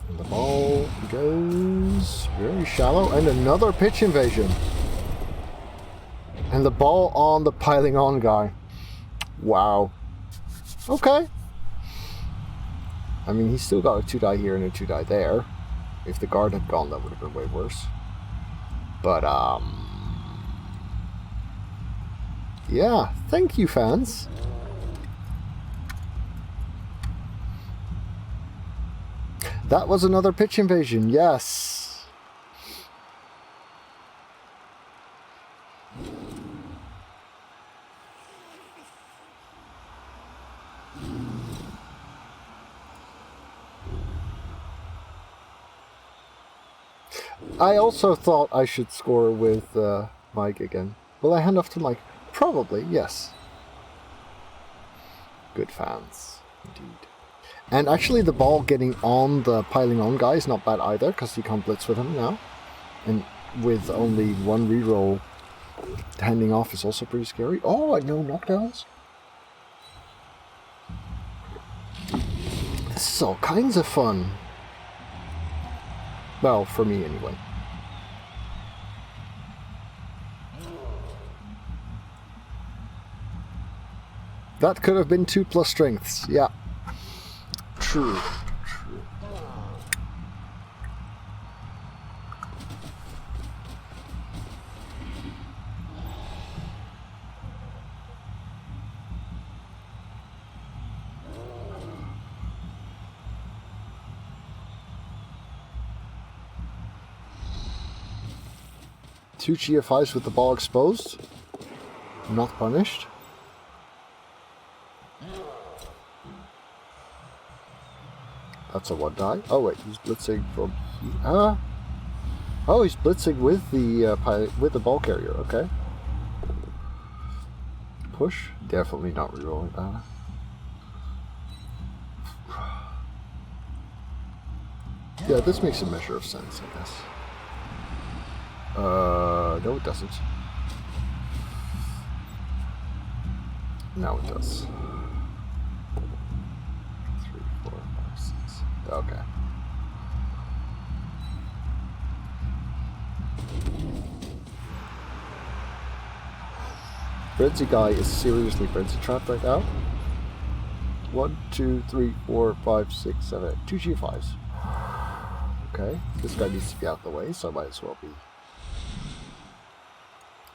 And the ball goes very shallow. And another pitch invasion. And the ball on the piling on guy. Wow. Okay. I mean, he's still got a 2-die here and a 2-die there. If the guard had gone, that would have been way worse. But, yeah, thank you, fans. That was another pitch invasion, yes. I also thought I should score with Mike again. Will I hand off to Mike? Probably, yes. Good fans, indeed. And actually the ball getting on the piling on guy is not bad either, because you can't blitz with him now. And with only 1 reroll, handing off is also pretty scary. Oh, and no knockdowns. This is all kinds of fun. Well, for me anyway. That could have been 2+ strengths, yeah. True. Two GFIs with the ball exposed. Not punished. That's a 1-die. Oh wait, he's blitzing from here. Oh, he's blitzing with the ball carrier. Okay. Push. Definitely not rerolling that. Yeah, this makes a measure of sense, I guess. No, it doesn't. Now it does. 3, 4, 5, 6. Okay. Frenzy guy is seriously frenzy trapped right now. 1, 2, 3, 4, 5, 6, 7, 8. 2 G5s. Okay, this guy needs to be out of the way, so I might as well be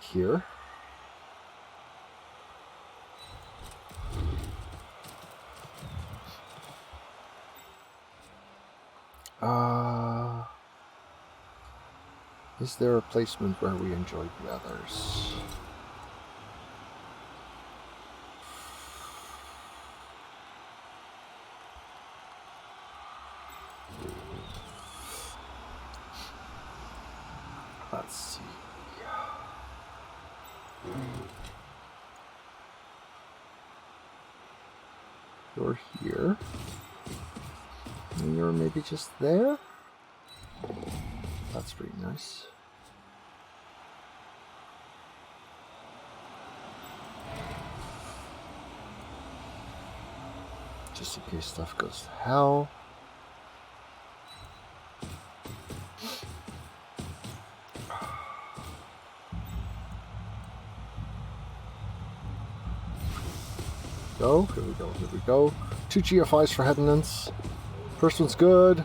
here. Is there a placement where we enjoy the others? Let's see. You're here. And you're maybe just there? That's pretty nice. Just in case stuff goes to hell. Go, here we go, here we go. 2 GFIs for Headlands. First one's good.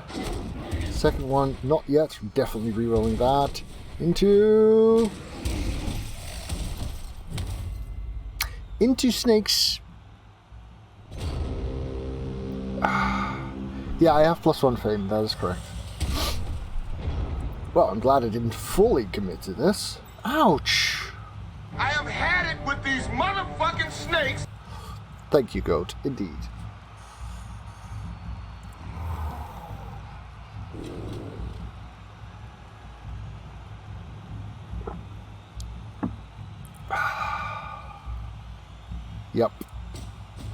Second one, not yet. Definitely re-rolling that. Into snakes. Yeah, I have +1 fame, that is correct. Well, I'm glad I didn't fully commit to this. Ouch! I have had it with these motherfucking snakes. Thank you, Goat, indeed. Yep.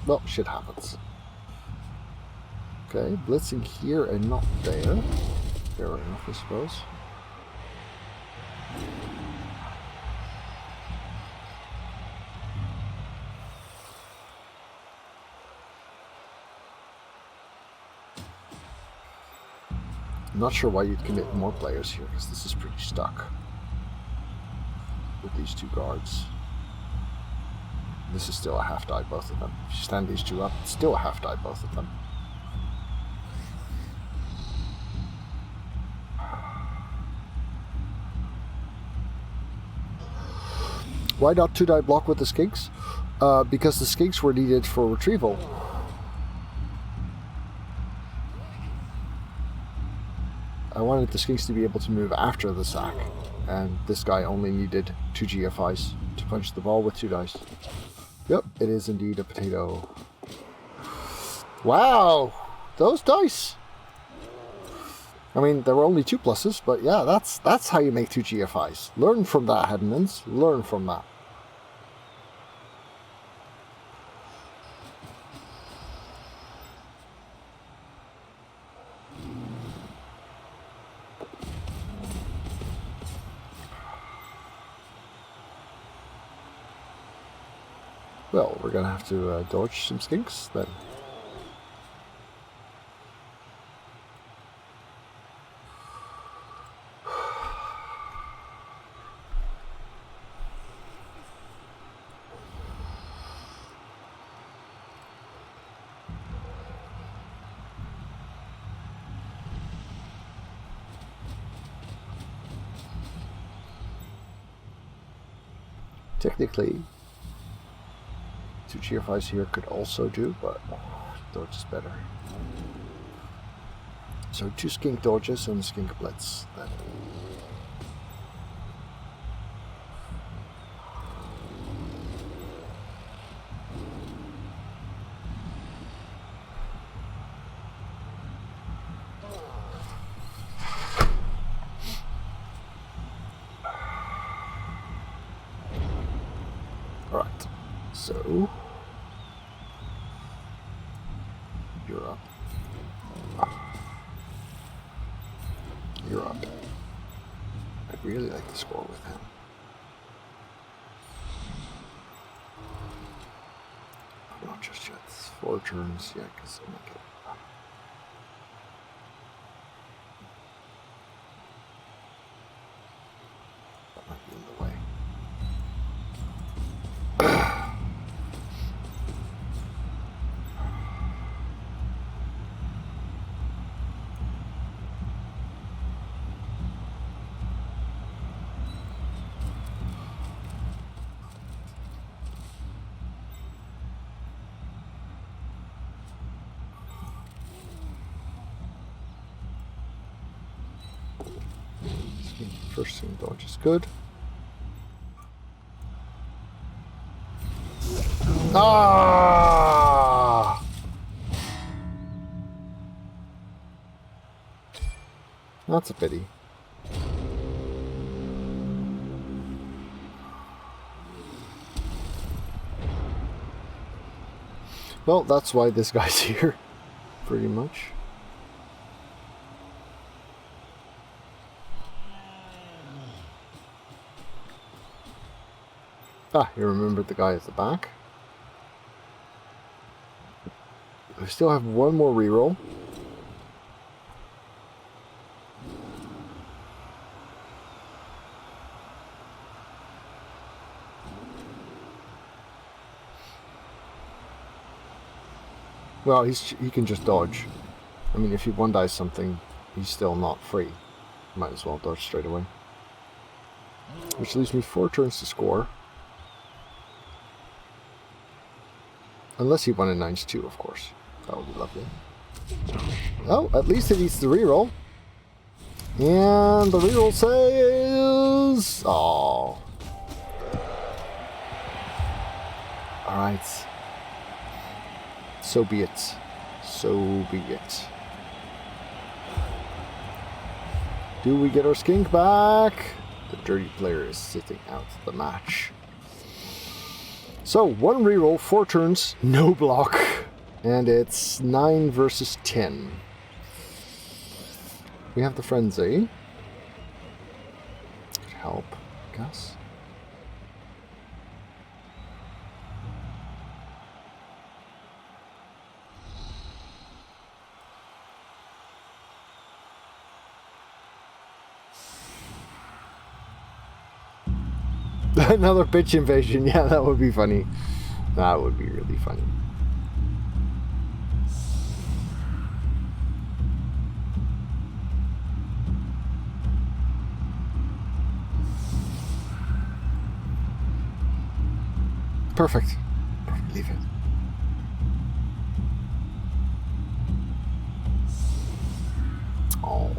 Well, shit happens. Okay, blitzing here and not there. Fair enough, I suppose. I'm not sure why you'd commit more players here, because this is pretty stuck with these 2 guards. This is still a half die, both of them. If you stand these 2 up, it's still a half die, both of them. Why not 2 die block with the skinks? Because the skinks were needed for retrieval. I wanted the skinks to be able to move after the sack, and this guy only needed 2 GFIs to punch the ball with 2 dice. Yep, it is indeed a potato. Wow! Those dice! I mean, there were only 2 pluses, but yeah, that's how you make 2 GFIs. Learn from that, Headlands. Learn from that. Well, we're gonna have to dodge some skinks then. Technically, 2 GFIs here could also do, but dodge is better. So 2 skink dodges and skink blitz then. Alright, so you're up. You're up. I'd really like to score with him. Not just yet. 4 turns, yeah, because I'm not getting that. That might be in the way. First thing dodge is good. Ah! That's a pity. Well, that's why this guy's here, pretty much. Ah, you remembered the guy at the back. We still have one more reroll. Well, he can just dodge. I mean, if he one-dies something, he's still not free. Might as well dodge straight away. Which leaves me 4 turns to score. Unless he 1-9s too, of course. That would be lovely. Oh, at least it eats the reroll. And the reroll says... Oh. Alright. So be it. So be it. Do we get our skink back? The dirty player is sitting out the match. So, 1 reroll, 4 turns, no block. And it's 9 versus 10. We have the frenzy. Could help, I guess. Another bitch invasion. Yeah, that would be funny. That would be really funny. Perfect. Leave it. Oh.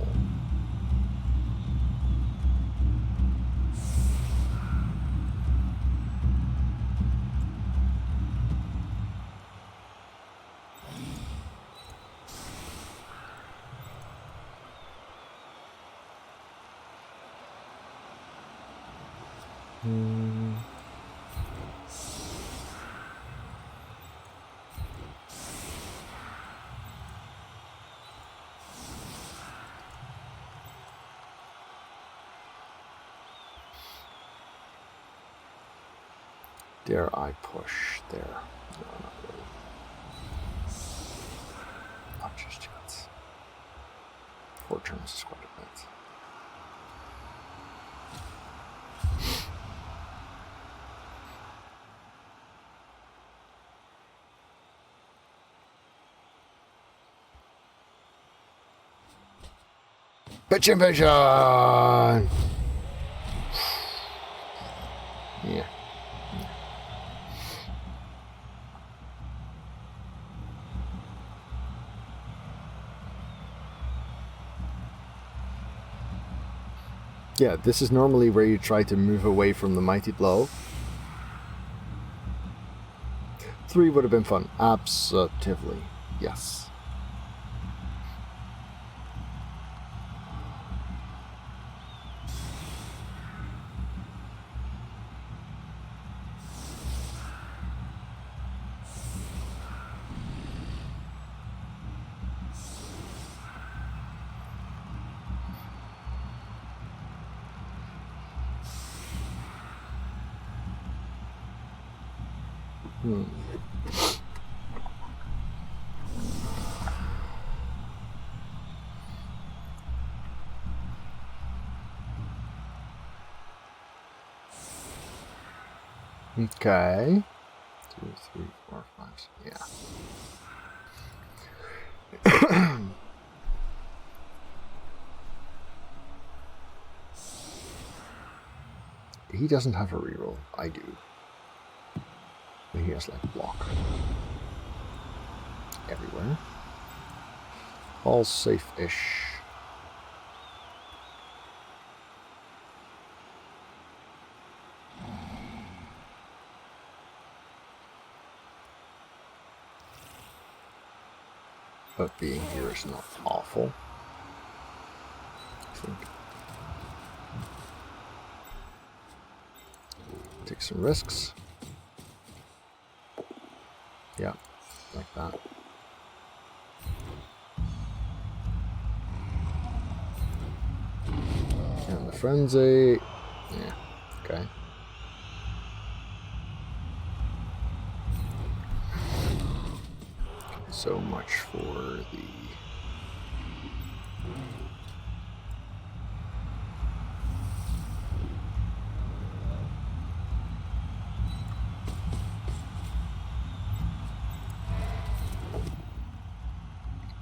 Dare I push there? No, not really. Not just yet. 4 turns is quite a bit. Bitch invasion! Yeah. Yeah, this is normally where you try to move away from the mighty blow. 3 would have been fun. Absolutely. Yes. Okay. 2, 3, 4, 5. Yeah. He doesn't have a reroll. I do. And he has like block everywhere. All safe-ish. But being here is not awful, I think. Take some risks. Yeah, like that. And the frenzy. Yeah, okay. So much for the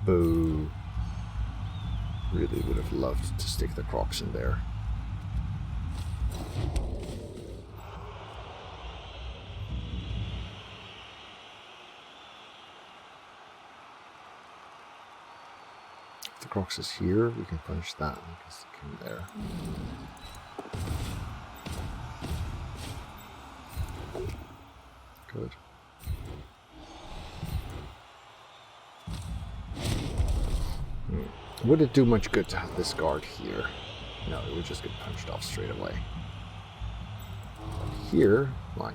boo. Really would have loved to stick the crocs in there. If the crocs is here, we can punch that and we can stick him there. Good. Would it do much good to have this guard here? No, it would just get punched off straight away. But here, might.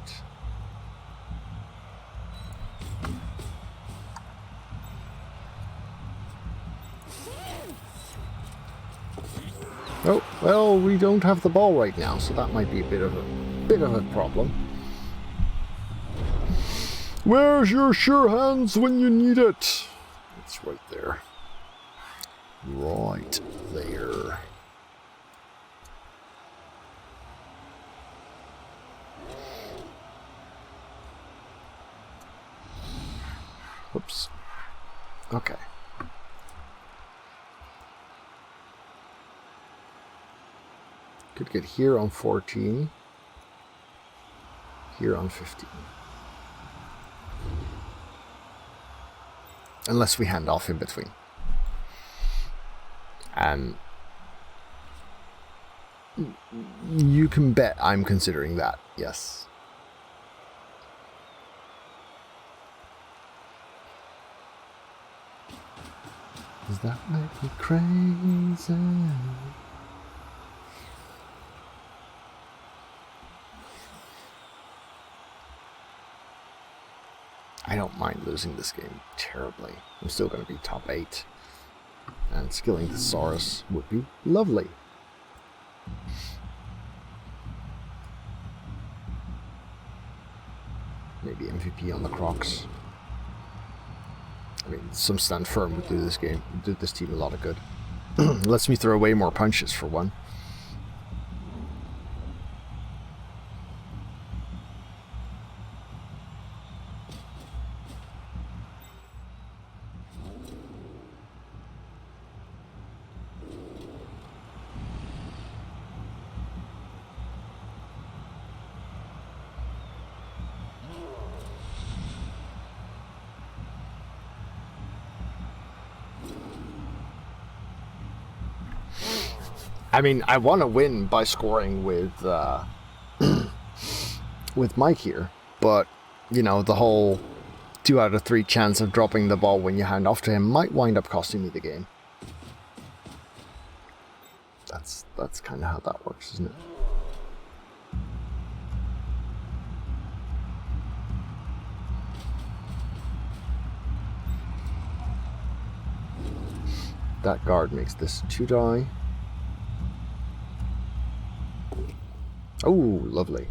Oh, well, we don't have the ball right now, so that might be a bit of a problem. Where's your sure hands when you need it? It's right there. Right there. Whoops. Okay. Could get here on 14. Here on 15. Unless we hand off in between. You can bet I'm considering that, yes. Does that make me crazy? I don't mind losing this game terribly. I'm still going to be top 8. And skilling the Saurus would be lovely. Maybe MVP on the Crocs. I mean, some stand firm would do this game, would do this team a lot of good. Lets me throw away more punches for one. I mean, I want to win by scoring with Mike here, but, you know, the whole 2 out of 3 chance of dropping the ball when you hand off to him might wind up costing me the game. That's kind of how that works, isn't it? That guard makes this 2 die. Oh, lovely.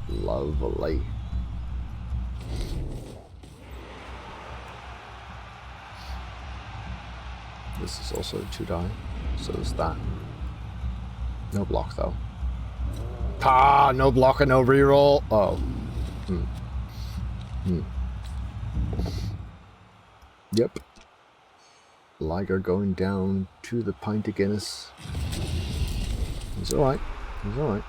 Lovely. This is also a 2 die. So is that. No block though. Ah, no block and no reroll. Oh. Yep. Liger going down to the pint of Guinness. He's alright. He's alright.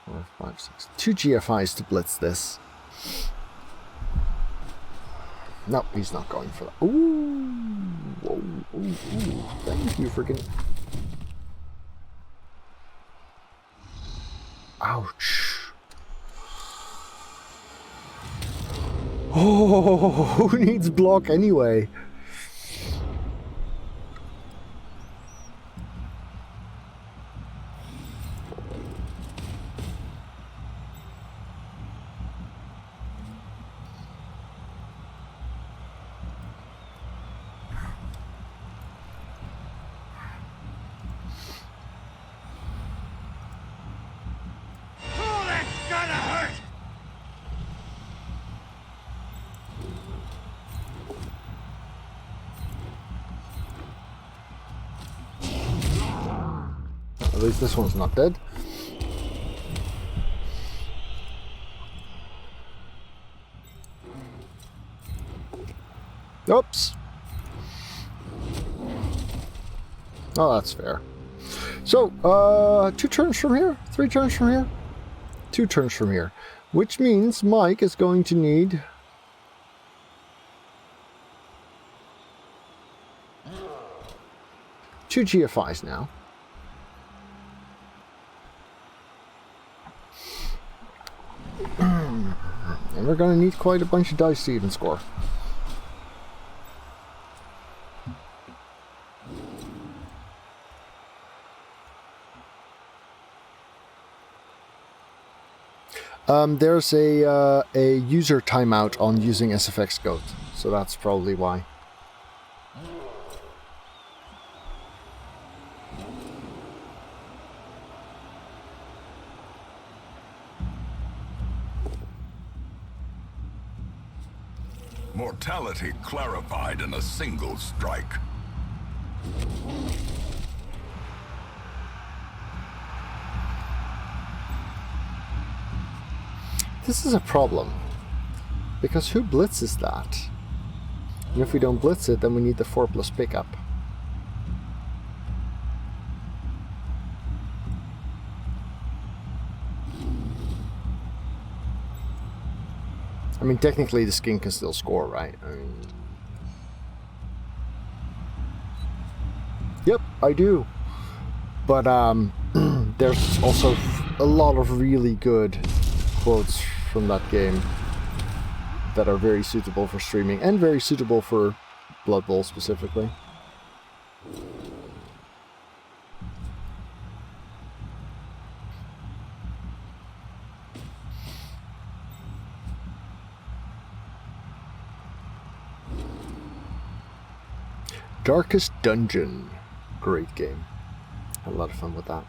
Four, 5, 6. 2 GFIs to blitz this. Nope, he's not going for that. Ooh. Whoa, ooh, ooh. Thank you for getting... Ouch. Oh, who needs block anyway? At least this one's not dead. Oops. Oh, that's fair. So, 2 turns from here? 3 turns from here? 2 turns from here. Which means Mike is going to need... two GFIs now. And we're going to need quite a bunch of dice to even score. There's a user timeout on using SFX Goat, so that's probably why. Mortality clarified in a single strike. This is a problem, because who blitzes that? And if we don't blitz it, then we need the 4+ pickup. I mean, technically the skin can still score, right? I mean... Yep, I do. But there's also a lot of really good quotes from that game that are very suitable for streaming and very suitable for Blood Bowl specifically. Darkest Dungeon. Great game. Had a lot of fun with that.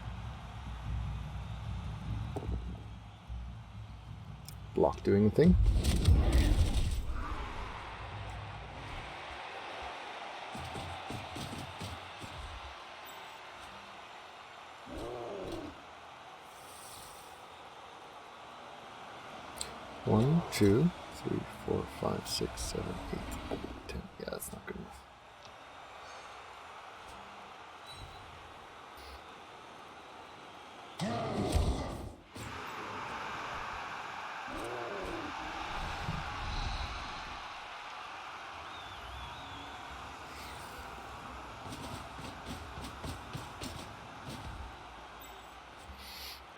Block doing a thing. One, 2, 3, 4, 5, 6, 7, 8, 10. Yeah, that's not good enough.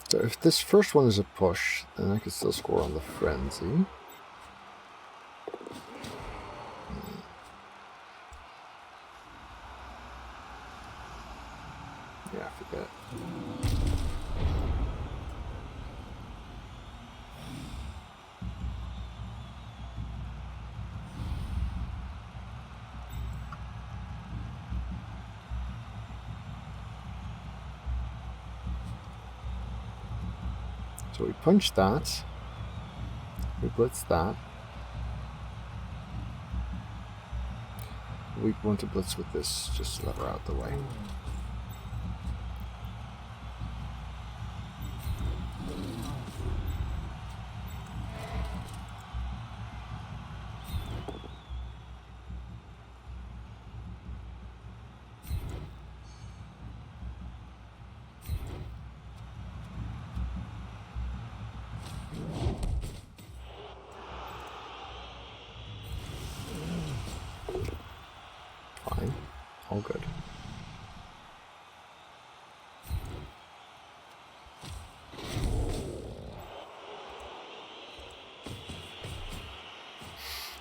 So if this first one is a push, then I can still score on the frenzy. Yeah, forget it. So we punch that, we blitz that. We want to blitz with this, just to let her out the way. Fine, all good.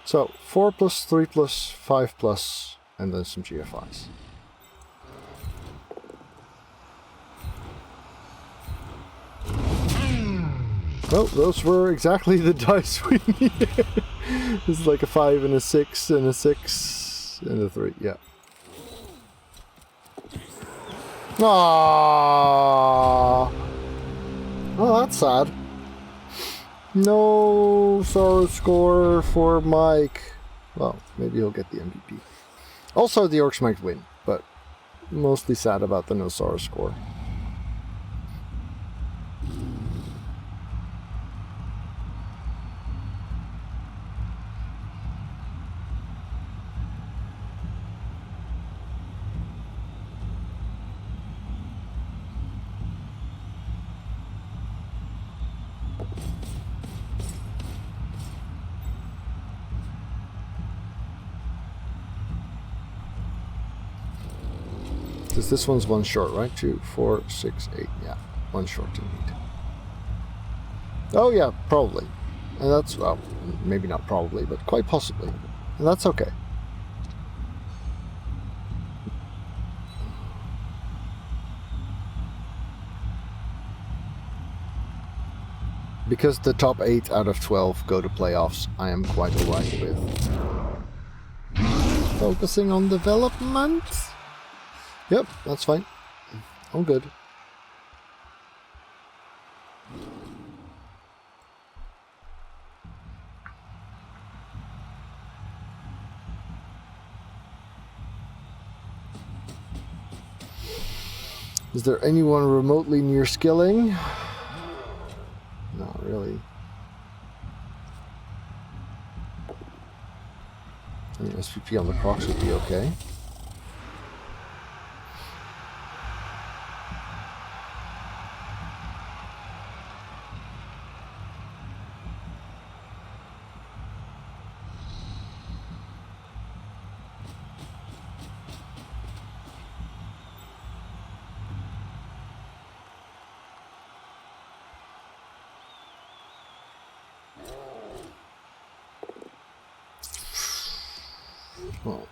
So 4 plus, 3 plus, 5 plus, and then some GFIs. Well, those were exactly the dice we needed. This is like a 5 and a 6 and a 6 and a 3, yeah. Aww. Oh, that's sad. No sorrow score for Mike. Well, maybe he'll get the MVP. Also, the Orcs might win, but mostly sad about the no sorrow score. Because this one's one short, right? 2, 4, 6, 8. Yeah, one short indeed. Oh yeah, probably. And that's, well, maybe not probably, but quite possibly. And that's okay. Because the top 8 out of 12 go to playoffs, I am quite alright with focusing on development. Yep, that's fine. I'm good. Is there anyone remotely near skilling? Not really. I mean, SVP on the Crocs would be okay. Well,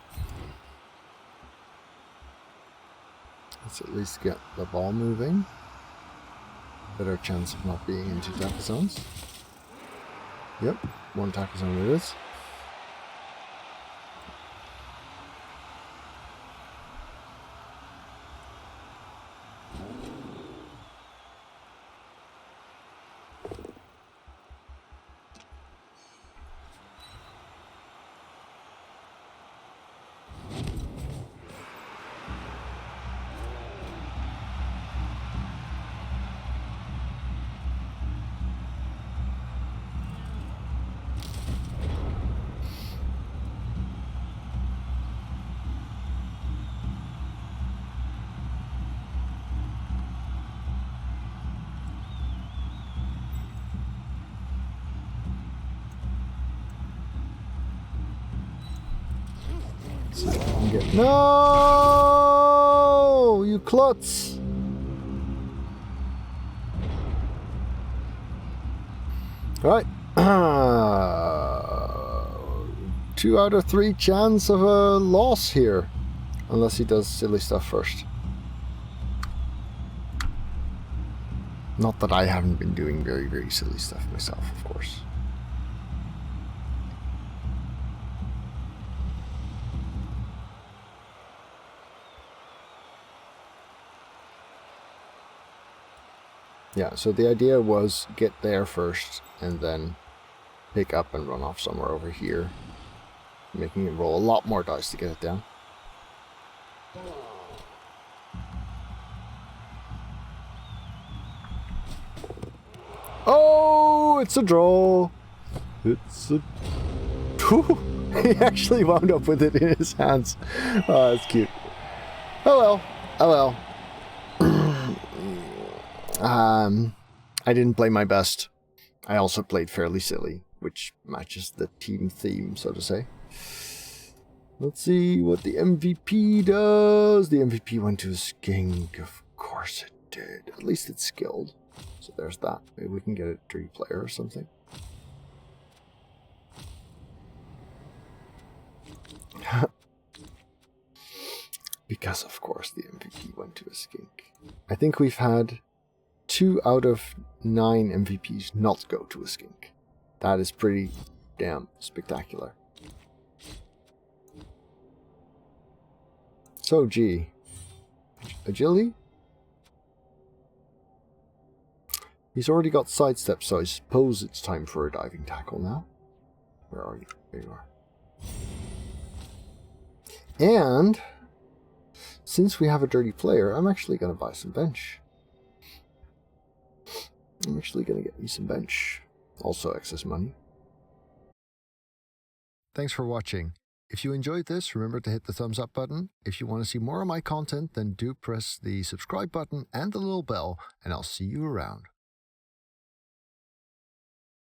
let's at least get the ball moving. Better chance of not being in 2 tackle zones. Yep, 1 tackle zone it is. See if I can get... No! You klutz! Alright. 2 out of 3 chance of a loss here. Unless he does silly stuff first. Not that I haven't been doing very, very silly stuff myself, of course. Yeah, so the idea was get there first and then pick up and run off somewhere over here, making it roll a lot more dice to get it down. Oh, it's a draw. It's a... He actually wound up with it in his hands. Oh, that's cute. Oh well. Oh well. I didn't play my best. I also played fairly silly, which matches the team theme, so to say. Let's see what the MVP does. The MVP went to a skink. Of course it did. At least it's skilled. So there's that. Maybe we can get a 3-player or something. Because, of course, the MVP went to a skink. I think we've had 2 out of 9 MVPs not go to a skink. That is pretty damn spectacular. So, G. Agility? He's already got sidestep, so I suppose it's time for a diving tackle now. Where are you? There you are. And since we have a dirty player, I'm actually going to buy some bench. I'm actually going to get me some bench. Also excess money. Thanks for watching. If you enjoyed this, remember to hit the thumbs up button. If you want to see more of my content, then do press the subscribe button and the little bell, and I'll see you around.